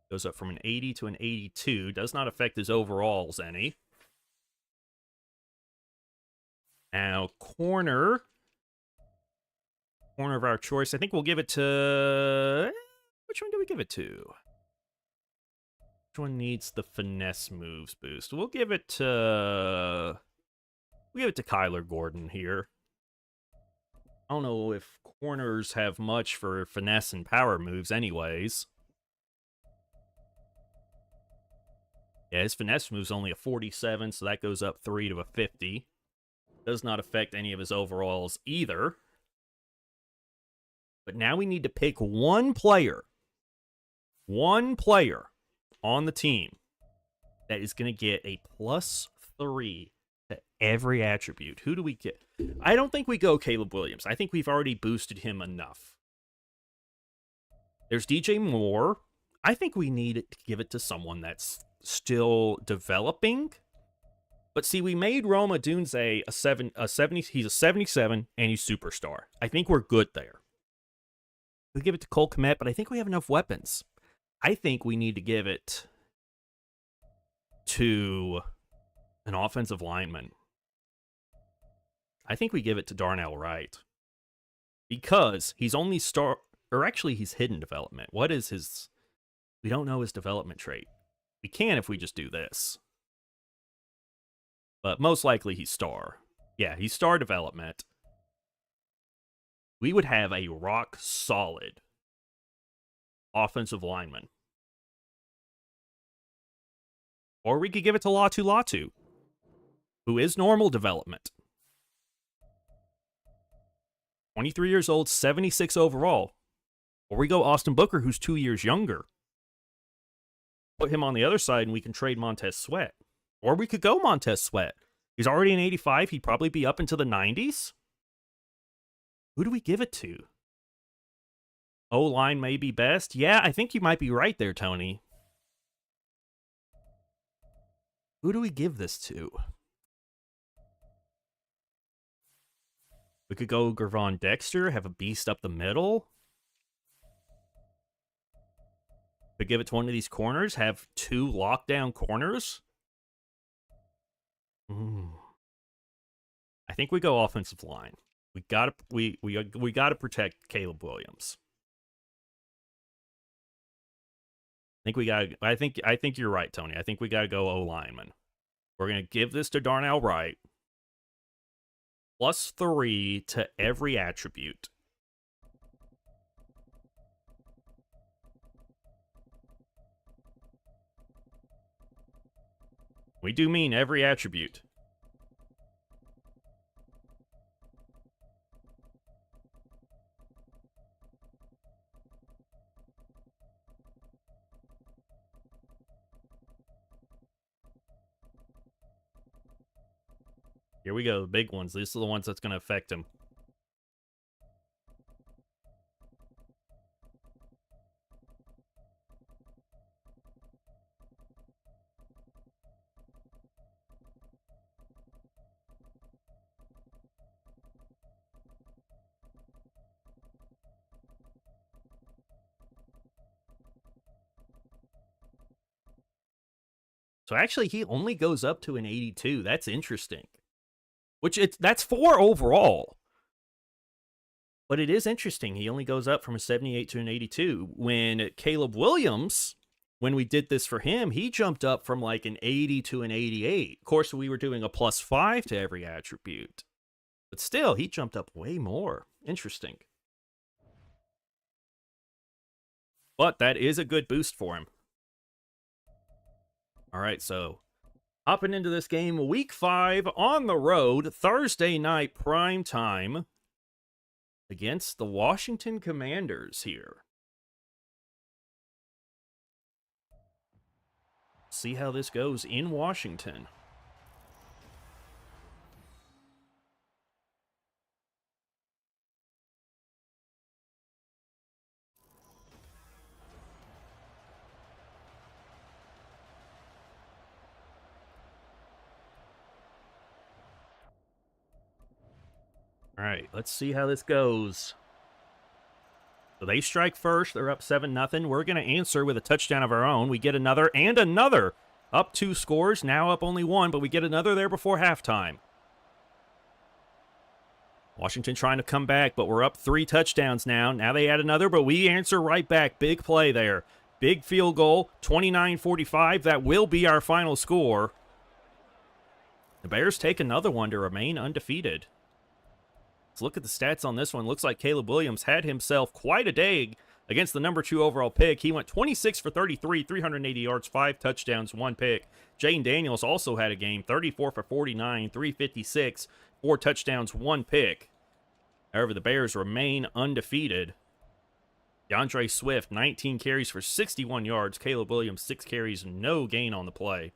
Speaker 1: Goes up from an 80 to an 82. Does not affect his overalls any. Now, corner of our choice. I think we'll give it to... Which one do we give it to? Which one needs the finesse moves boost? We'll give it to... Kyler Gordon here. I don't know if corners have much for finesse and power moves anyways. Yeah, his finesse move's only a 47, so that goes up 3 to a 50. Does not affect any of his overalls either. But now we need to pick one player on the team that is going to get a +3 to every attribute. Who do we get? I don't think we go Caleb Williams. I think we've already boosted him enough. There's DJ Moore. I think we need to give it to someone that's still developing. But see, we made Roma Dunze a 70. He's a 77 and he's superstar. I think we're good there. We give it to Cole Kmet, but I think we have enough weapons. I think we need to give it to an offensive lineman. I think we give it to Darnell Wright. Because he's only he's hidden development. What is his... We don't know his development trait. We can if we just do this. But most likely he's star. Yeah, he's star development. We would have a rock solid offensive lineman. Or we could give it to Latu, who is normal development. 23 years old, 76 overall. Or we go Austin Booker, who's 2 years younger. Put him on the other side and we can trade Montez Sweat. Or we could go Montez Sweat. He's already an 85. He'd probably be up into the 90s. Who do we give it to? O-line may be best. Yeah, I think you might be right there, Tony. Who do we give this to? We could go Gervon Dexter, have a beast up the middle. Could give it to one of these corners, have 2 lockdown corners. I think we go offensive line. We gotta protect Caleb Williams. I think you're right, Tony. I think we gotta go O-lineman. We're gonna give this to Darnell Wright. +3 to every attribute. We do mean every attribute. Here we go, the big ones. These are the ones that's going to affect him. So actually, he only goes up to an 82. That's interesting. That's 4 overall. But it is interesting. He only goes up from a 78 to an 82. When Caleb Williams, when we did this for him, he jumped up from like an 80 to an 88. Of course, we were doing a +5 to every attribute. But still, he jumped up way more. Interesting. But that is a good boost for him. All right, so hopping into this game, week 5 on the road, Thursday night prime time against the Washington Commanders here. See how this goes in Washington. All right, let's see how this goes. So they strike first. They're up 7-0. We're going to answer with a touchdown of our own. We get another and another. Up 2 scores, now up only 1, but we get another there before halftime. Washington trying to come back, but we're up 3 touchdowns now. Now they add another, but we answer right back. Big play there. Big field goal, 29-45. That will be our final score. The Bears take another one to remain undefeated. Let's look at the stats on this one. Looks like Caleb Williams had himself quite a day against the number 2 overall pick. He went 26 for 33, 380 yards, 5 touchdowns, 1 pick. Jane Daniels also had a game, 34 for 49, 356, 4 touchdowns, 1 pick. However, the Bears remain undefeated. DeAndre Swift, 19 carries for 61 yards. Caleb Williams, 6 carries, no gain on the play.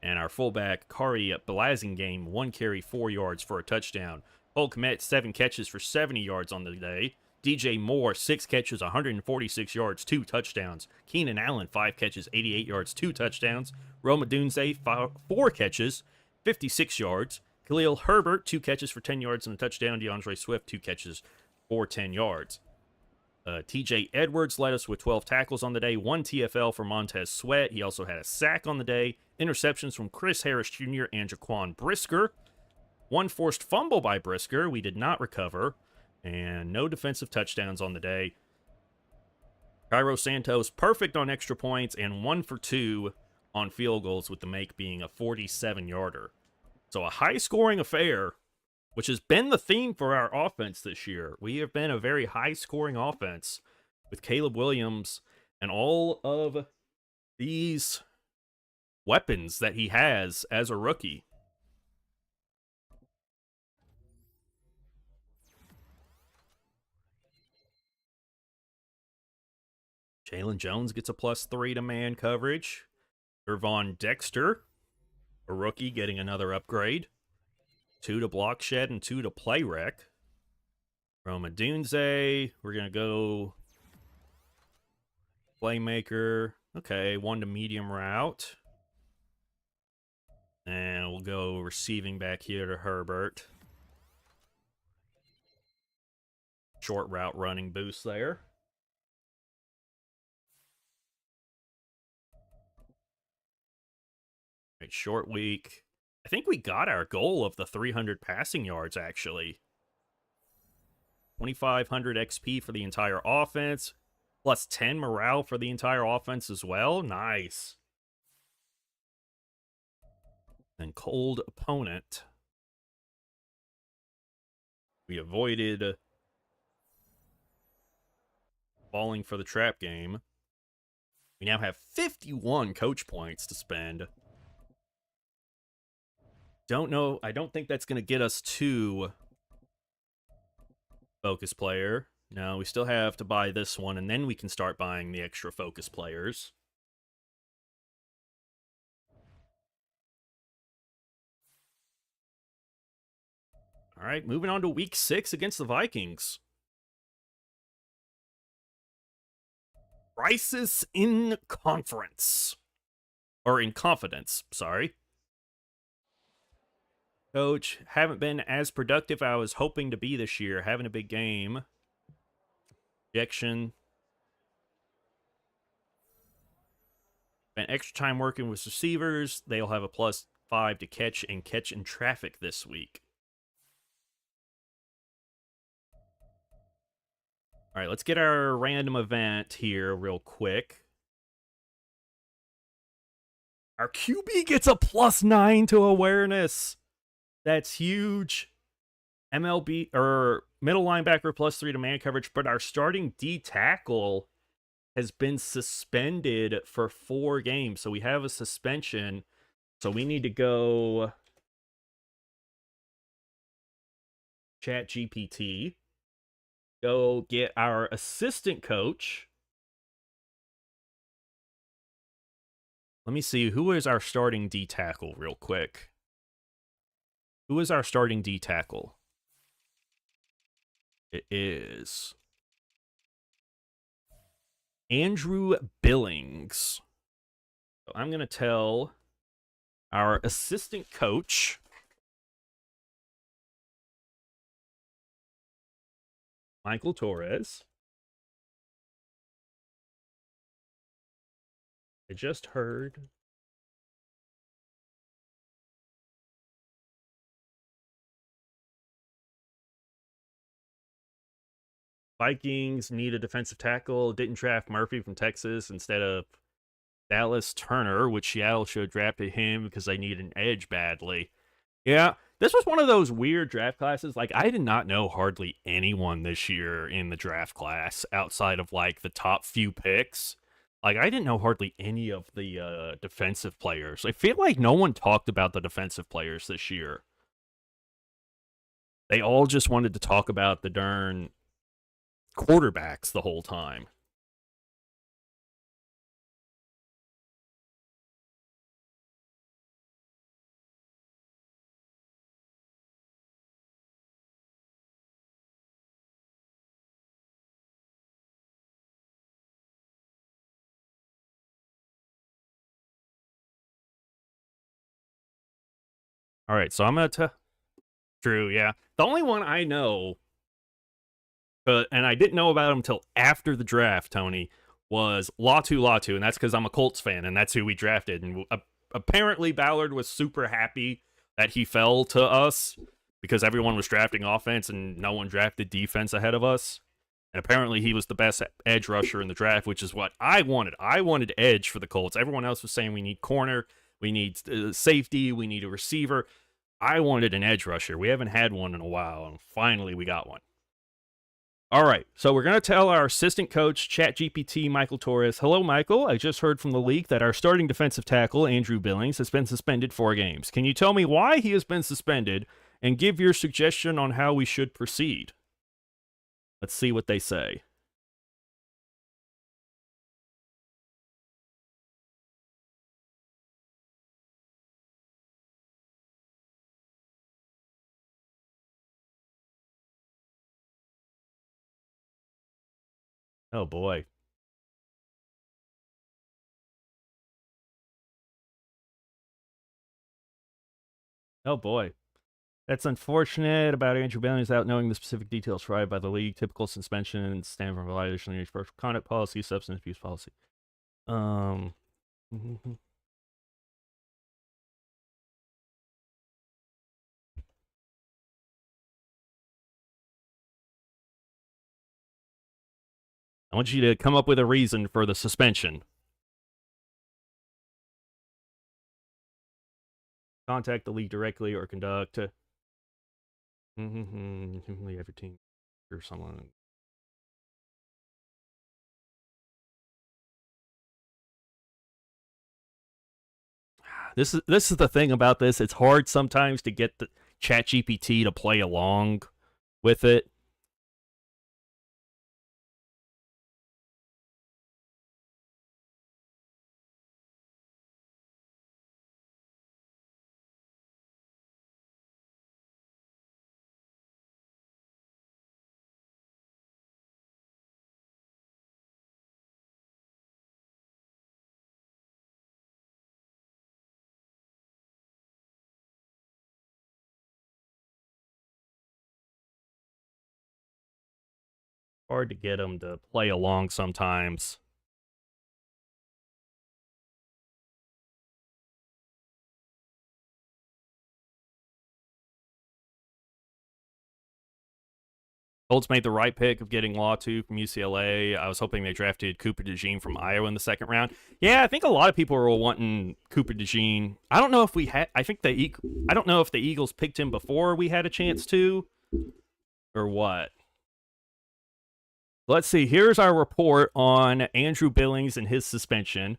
Speaker 1: And our fullback, Kari Blasingame, 1 carry, 4 yards for a touchdown. Cole Kmet, 7 catches for 70 yards on the day. DJ Moore, 6 catches, 146 yards, 2 touchdowns. Keenan Allen, 5 catches, 88 yards, 2 touchdowns. Roma Dunze, 4 catches, 56 yards. Khalil Herbert, 2 catches for 10 yards and a touchdown. DeAndre Swift, 2 catches for 10 yards. TJ Edwards led us with 12 tackles on the day, 1 TFL for Montez Sweat. He also had a sack on the day. Interceptions from Chris Harris Jr. and Jaquan Brisker. 1 forced fumble by Brisker. We did not recover. And no defensive touchdowns on the day. Cairo Santos, perfect on extra points and 1 for 2 on field goals, with the make being a 47-yarder. So a high-scoring affair, which has been the theme for our offense this year. We have been a very high-scoring offense with Caleb Williams and all of these weapons that he has as a rookie. Jalen Jones gets a +3 to man coverage. Irvon Dexter, a rookie, getting another upgrade. 2 to block shed and 2 to play rec. Roma Dunze, we're going to go playmaker. Okay, 1 to medium route. And we'll go receiving back here to Herbert. Short route running boost there. Right, short week. I think we got our goal of the 300 passing yards, actually. 2,500 XP for the entire offense, plus 10 morale for the entire offense as well. Nice. And cold opponent. We avoided falling for the trap game. We now have 51 coach points to spend. Don't know. I don't think that's going to get us to focus player. No, we still have to buy this one, and then we can start buying the extra focus players. All right, moving on to week 6 against the Vikings. Crisis in conference. Or in confidence, sorry. Coach, haven't been as productive I was hoping to be this year. Having a big game. Ejection. Spent extra time working with receivers. They'll have a +5 to catch in traffic this week. All right, let's get our random event here real quick. Our QB gets a +9 to awareness. That's huge. MLB or middle linebacker +3 to man coverage, but our starting D tackle has been suspended for 4 games. So we have a suspension. So we need to go Chat GPT. Go get our assistant coach. Let me see, who is our starting D tackle real quick? Who is our starting D tackle? It is Andrew Billings. So I'm going to tell our assistant coach, Michael Torres. I just heard Vikings need a defensive tackle. Didn't draft Murphy from Texas instead of Dallas Turner, which Seattle should have drafted him because they need an edge badly. Yeah, this was one of those weird draft classes. Like, I did not know hardly anyone this year in the draft class outside of, like, the top few picks. Like, I didn't know hardly any of the defensive players. I feel like no one talked about the defensive players this year. They all just wanted to talk about the darn quarterbacks the whole time. All right, so I'm going to... True, yeah. The only one I know, and I didn't know about him until after the draft, Tony, was Latu, and that's because I'm a Colts fan, and that's who we drafted. And apparently Ballard was super happy that he fell to us because everyone was drafting offense and no one drafted defense ahead of us. And apparently he was the best edge rusher in the draft, which is what I wanted. I wanted edge for the Colts. Everyone else was saying we need corner, we need safety, we need a receiver. I wanted an edge rusher. We haven't had one in a while, and finally we got one. All right, so we're going to tell our assistant coach, ChatGPT, Michael Torres. Hello, Michael. I just heard from the league that our starting defensive tackle, Andrew Billings, has been suspended 4 games. Can you tell me why he has been suspended and give your suggestion on how we should proceed? Let's see what they say. Oh, boy. Oh, boy. That's unfortunate about Andrew Billings without knowing the specific details provided by the league. Typical suspension, stand for violation of first conduct policy, substance abuse policy. I want you to come up with a reason for the suspension. Contact the league directly or conduct every team or someone. This is the thing about this. It's hard sometimes to get the ChatGPT to play along with it. Hard to get them to play along sometimes. Colts made the right pick of getting Latu from UCLA. I was hoping they drafted Cooper DeJean from Iowa in the second round. Yeah, I think a lot of people were wanting Cooper DeJean. I don't know if we had. I don't know if the Eagles picked him before we had a chance to, or what. Let's see. Here's our report on Andrew Billings and his suspension.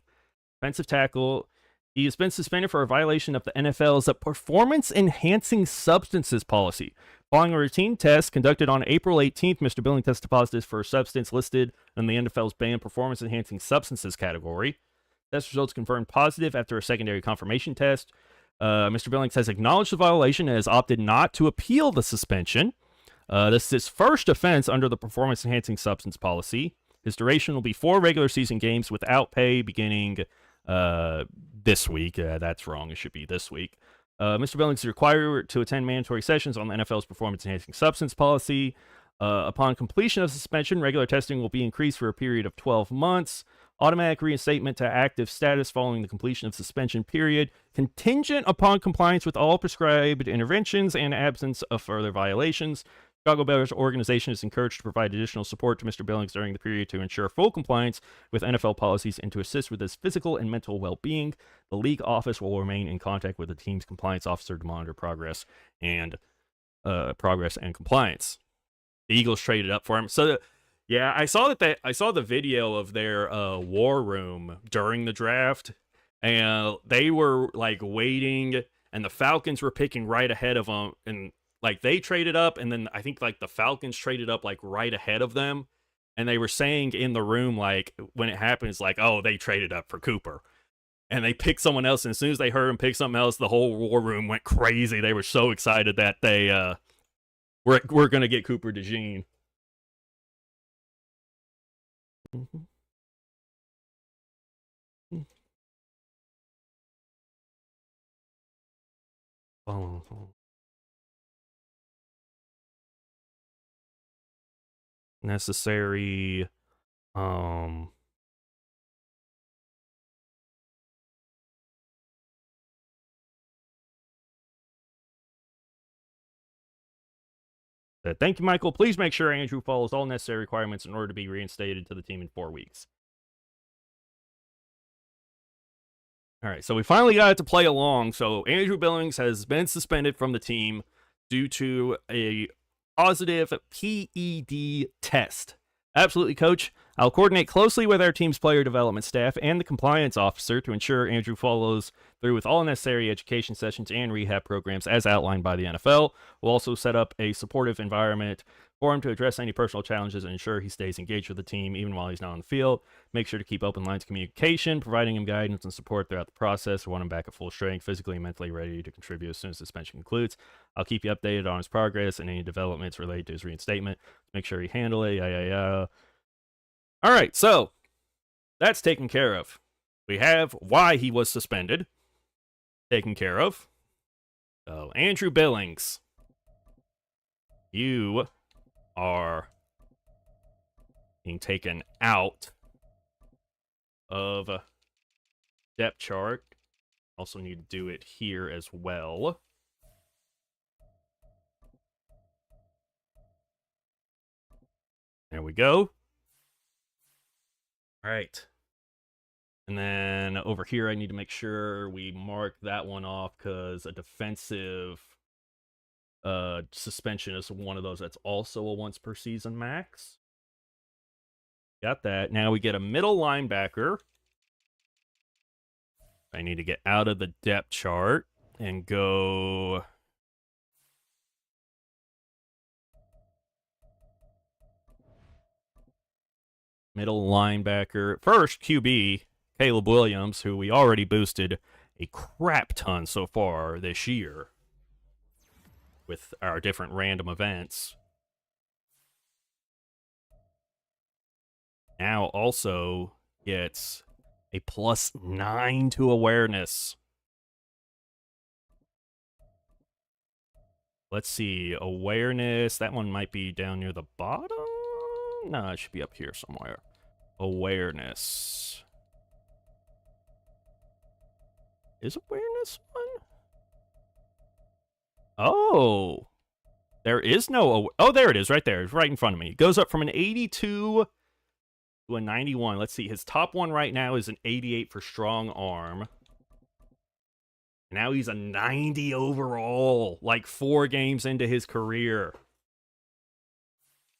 Speaker 1: Defensive tackle. He has been suspended for a violation of the NFL's performance-enhancing substances policy. Following a routine test conducted on April 18th, Mr. Billings tested positive for a substance listed in the NFL's banned performance-enhancing substances category. Test results confirmed positive after a secondary confirmation test. Mr. Billings has acknowledged the violation and has opted not to appeal the suspension. This is his first offense under the performance-enhancing substance policy. His duration will be 4 regular season games without pay beginning this week. That's wrong. It should be this week. Mr. Billings is required to attend mandatory sessions on the NFL's performance-enhancing substance policy. Upon completion of suspension, regular testing will be increased for a period of 12 months. Automatic reinstatement to active status following the completion of suspension period, contingent upon compliance with all prescribed interventions and absence of further violations. Chicago Bears organization is encouraged to provide additional support to Mr. Billings during the period to ensure full compliance with NFL policies and to assist with his physical and mental well-being. The league office will remain in contact with the team's compliance officer to monitor progress and compliance. The Eagles traded up for him. So, yeah, I saw the video of their war room during the draft, and they were like waiting, and the Falcons were picking right ahead of them, and like they traded up, and then I think like the Falcons traded up like right ahead of them, and they were saying in the room like when it happens like, oh, they traded up for Cooper, and they picked someone else, and as soon as they heard him pick something else, the whole war room went crazy. They were so excited that they we're gonna get Cooper DeJean. Oh. Necessary thank you, Michael. Please make sure Andrew follows all necessary requirements in order to be reinstated to the team in 4 weeks. All right, so we finally got it to play along. So Andrew Billings has been suspended from the team due to a positive PED test. Absolutely, coach. I'll coordinate closely with our team's player development staff and the compliance officer to ensure Andrew follows through with all necessary education sessions and rehab programs as outlined by the NFL. We'll also set up a supportive environment for him to address any personal challenges and ensure he stays engaged with the team even while he's not on the field. Make sure to keep open lines of communication, providing him guidance and support throughout the process. We want him back at full strength, physically and mentally ready to contribute as soon as suspension concludes. I'll keep you updated on his progress and any developments related to his reinstatement. Make sure he handle it. All right, so that's taken care of. We have why he was suspended taken care of. So, Andrew Billings, you are being taken out of depth chart. Also need to do it here as well. There we go. All right. And then over here, I need to make sure we mark that one off because a defensive suspension is one of those that's also a once per season max. Got that. Now we get a middle linebacker. I need to get out of the depth chart and go... middle linebacker. First, QB, Caleb Williams, who we already boosted a crap ton so far this year with our different random events. Now also gets a +9 to awareness. Let's see, awareness, that one might be down near the bottom? No, it should be up here somewhere. Awareness. Is awareness one? Oh, There is no... Oh, there it is, right there. It's right in front of me. It goes up from an 82 to a 91. Let's see. His top one right now is an 88 for strong arm. Now he's a 90 overall, like 4 games into his career.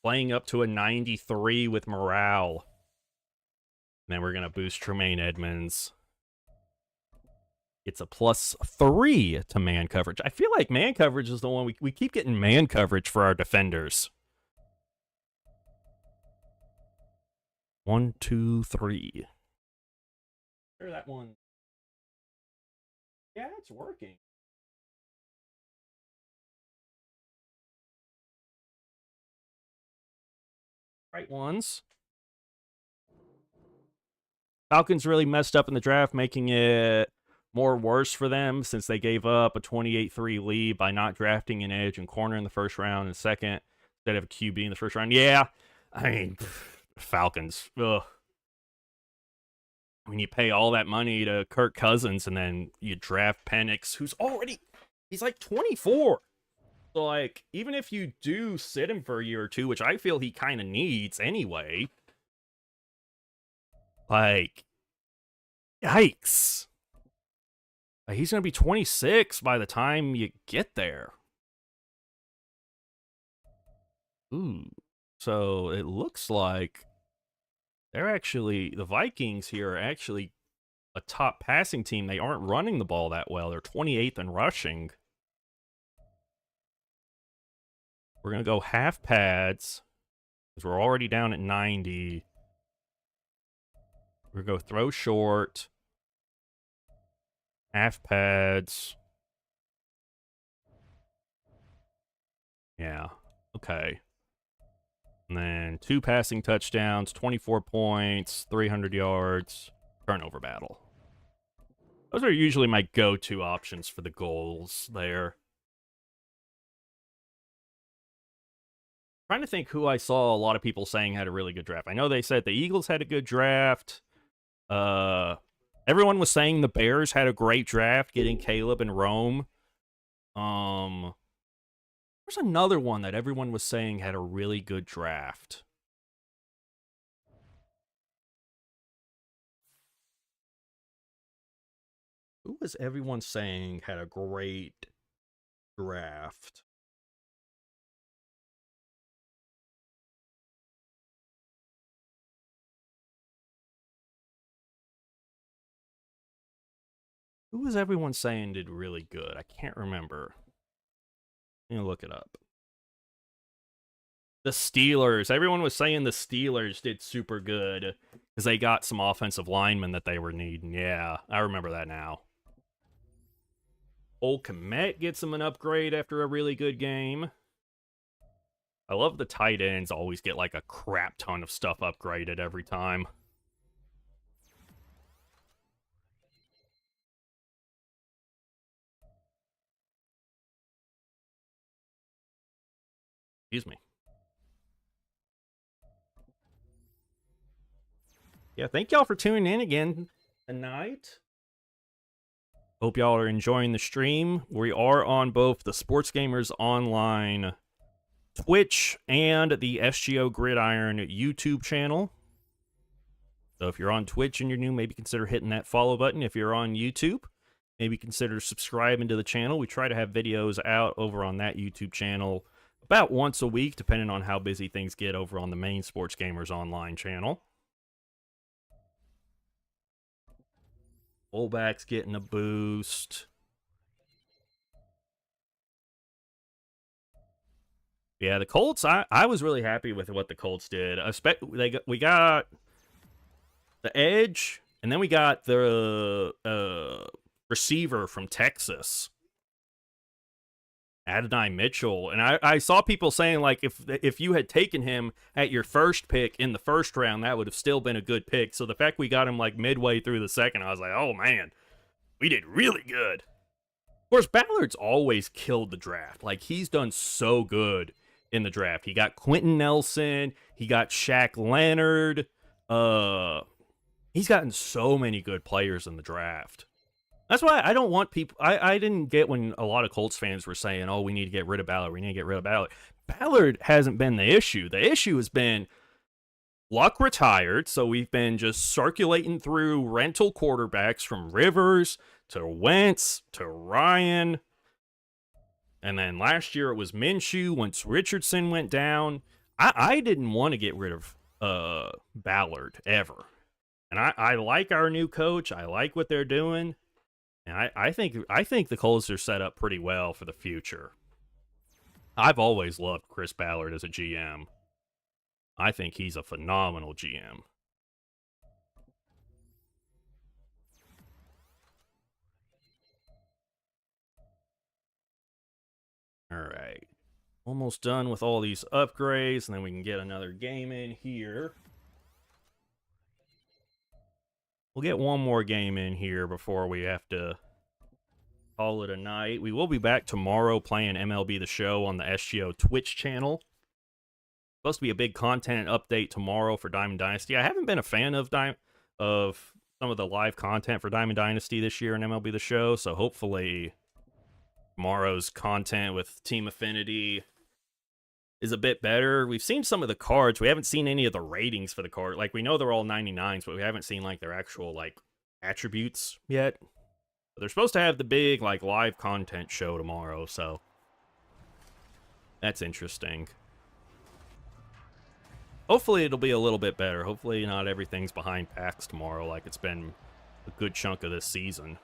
Speaker 1: Playing up to a 93 with morale. And then we're going to boost Tremaine Edmonds. It's a +3 to man coverage. I feel like man coverage is the one we keep getting man coverage for our defenders. 1, 2, 3. Where that one? Yeah, it's working. Right ones. Falcons really messed up in the draft, making it more worse for them since they gave up a 28-3 lead by not drafting an edge and corner in the first round and second instead of a QB in the first round. Yeah, I mean, Falcons. Ugh. When you pay all that money to Kirk Cousins and then you draft Penix, he's like 24. So, like, even if you do sit him for a year or two, which I feel he kind of needs anyway, like, yikes. He's going to be 26 by the time you get there. Ooh. So, it looks like the Vikings here are actually a top passing team. They aren't running the ball that well. They're 28th in rushing. We're going to go half pads because we're already down at 90. We're going to go throw short. Half pads. Yeah. Okay. And then 2 passing touchdowns, 24 points, 300 yards, turnover battle. Those are usually my go-to options for the goals there. Trying to think who I saw a lot of people saying had a really good draft. I know they said the Eagles had a good draft. Everyone was saying the Bears had a great draft, getting Caleb and Rome. There's another one that everyone was saying had a really good draft. Who was everyone saying had a great draft? Who was everyone saying did really good? I can't remember. Let me look it up. The Steelers. Everyone was saying the Steelers did super good because they got some offensive linemen that they were needing. Yeah, I remember that now. Old Komet gets them an upgrade after a really good game. I love the tight ends always get like a crap ton of stuff upgraded every time. Excuse me. Yeah, thank y'all for tuning in again tonight. Hope y'all are enjoying the stream. We are on both the Sports Gamers Online Twitch and the SGO Gridiron YouTube channel. So if you're on Twitch and you're new, maybe consider hitting that follow button. If you're on YouTube, maybe consider subscribing to the channel. We try to have videos out over on that YouTube channel about once a week, depending on how busy things get over on the main Sports Gamers Online channel. Fullback's getting a boost. Yeah, the Colts, I was really happy with what the Colts did. We got the edge, and then we got the receiver from Texas, Adonai Mitchell. And I saw people saying, like, if you had taken him at your first pick in the first round, that would have still been a good pick. So the fact we got him, like, midway through the second, I was like, oh, man, we did really good. Of course, Ballard's always killed the draft. Like, he's done so good in the draft. He got Quentin Nelson. He got Shaq Leonard. He's gotten so many good players in the draft. That's why I don't want people. I didn't get when a lot of Colts fans were saying, "Oh, we need to get rid of Ballard. We need to get rid of Ballard." Ballard hasn't been the issue. The issue has been Luck retired, so we've been just circulating through rental quarterbacks from Rivers to Wentz to Ryan. And then last year it was Minshew once Richardson went down. I didn't want to get rid of Ballard ever. And I like our new coach. I like what they're doing. And I think the Colts are set up pretty well for the future. I've always loved Chris Ballard as a GM. I think he's a phenomenal GM. All right. Almost done with all these upgrades, and then we can get another game in here. We'll get one more game in here before we have to call it a night. We will be back tomorrow playing MLB The Show on the SGO Twitch channel. Supposed to be a big content update tomorrow for Diamond Dynasty. I haven't been a fan of some of the live content for Diamond Dynasty this year in MLB The Show, so hopefully tomorrow's content with Team Affinity is a bit better. We've seen some of the cards. We haven't seen any of the ratings for the card. Like, we know they're all 99s, but we haven't seen, like, their actual, like, attributes yet. But they're supposed to have the big, like, live content show tomorrow, so that's interesting. Hopefully it'll be a little bit better. Hopefully not everything's behind packs tomorrow like it's been a good chunk of this season.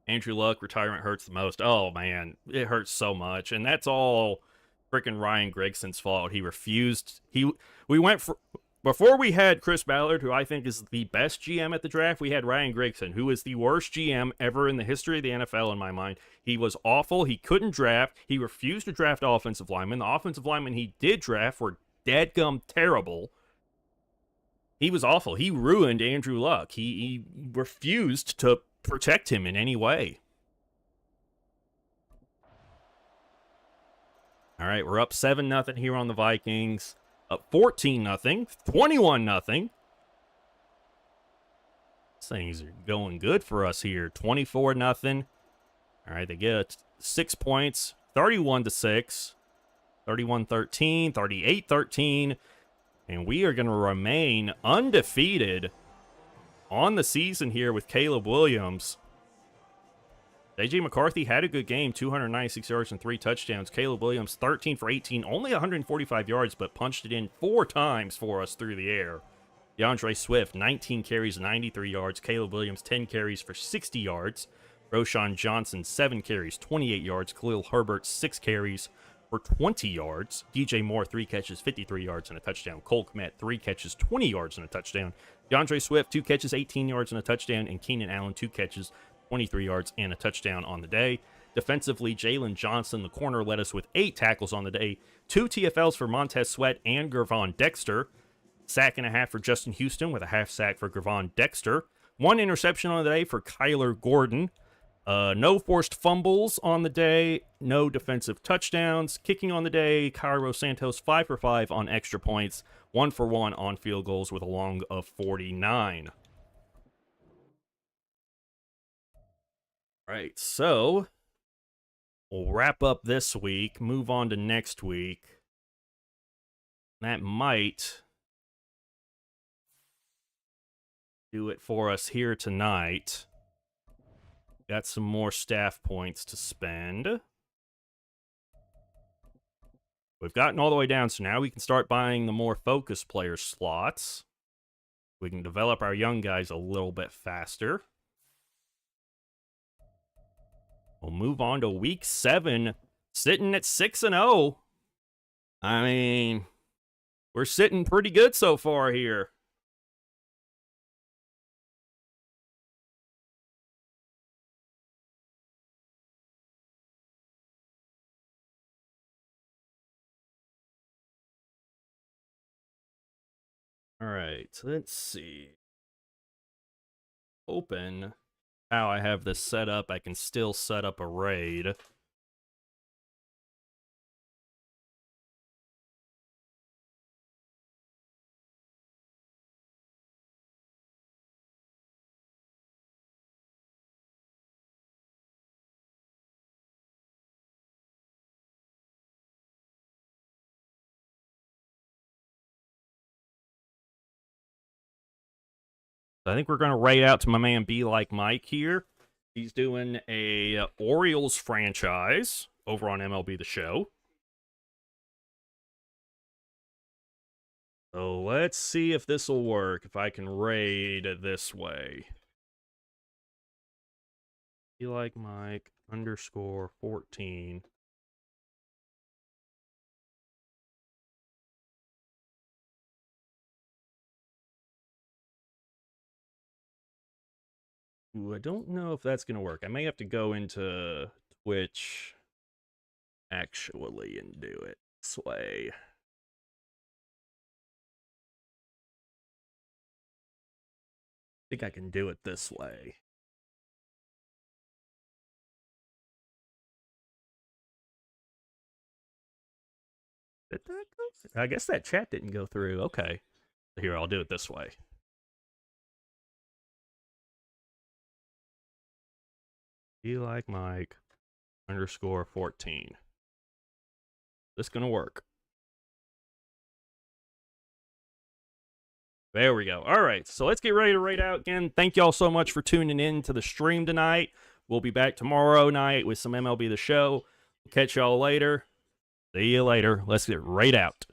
Speaker 1: Andrew Luck, retirement hurts the most. Oh, man, it hurts so much. And that's all freaking Ryan Gregson's fault. He refused. We went for... Before we had Chris Ballard, who I think is the best GM at the draft, we had Ryan Gregson, who is the worst GM ever in the history of the NFL in my mind. He was awful. He couldn't draft. He refused to draft offensive linemen. The offensive linemen he did draft were dadgum terrible. He was awful. He ruined Andrew Luck. He refused to protect him in any way. All right, we're up 7-0 here on the Vikings. Up 14-0, 21-0. Things are going good for us here. 24-0. All right, they get 6 points. 31-6. 31-13. 38-13. And we are going to remain undefeated on the season here with Caleb Williams. A.J. McCarthy had a good game, 296 yards and 3 touchdowns. Caleb Williams, 13 for 18, only 145 yards, but punched it in 4 times for us through the air. DeAndre Swift, 19 carries, 93 yards. Caleb Williams, 10 carries for 60 yards. Roshan Johnson, 7 carries, 28 yards. Khalil Herbert, 6 carries for 20 yards. DJ Moore, 3 catches, 53 yards and a touchdown. Cole Kmet, 3 catches, 20 yards and a touchdown. DeAndre Swift, 2 catches, 18 yards and a touchdown. And Keenan Allen, 2 catches, 23 yards and a touchdown on the day. Defensively, Jalen Johnson, the corner, led us with 8 tackles on the day. 2 TFLs for Montez Sweat and Gervon Dexter. Sack and a half for Justin Houston with a half sack for Gervon Dexter. 1 interception on the day for Kyler Gordon. No forced fumbles on the day. No defensive touchdowns. Kicking on the day, Cairo Santos 5 for 5 on extra points. 1 for 1 on field goals with a long of 49. Right, so we'll wrap up this week, move on to next week. That might do it for us here tonight. Got some more staff points to spend. We've gotten all the way down, so now we can start buying the more focus player slots. We can develop our young guys a little bit faster. We'll move on to week 7, sitting at 6-0. I mean, we're sitting pretty good so far here. All right, let's see. Open. How I have this set up, I can still set up a raid. I think we're going to rate out to my man Be Like Mike here. He's doing a Orioles franchise over on MLB The Show. So let's see if this will work, if I can raid this way. Be Like Mike _14. Ooh, I don't know if that's going to work. I may have to go into Twitch actually and do it this way. I think I can do it this way. Did that go? I guess that chat didn't go through. Okay. Here, I'll do it this way. Be Like Mike _14. This gonna work. There we go. All right, so let's get ready to raid out again. Thank y'all so much for tuning in to the stream tonight. We'll be back tomorrow night with some MLB The Show. We'll catch y'all later. See you later. Let's get raid out.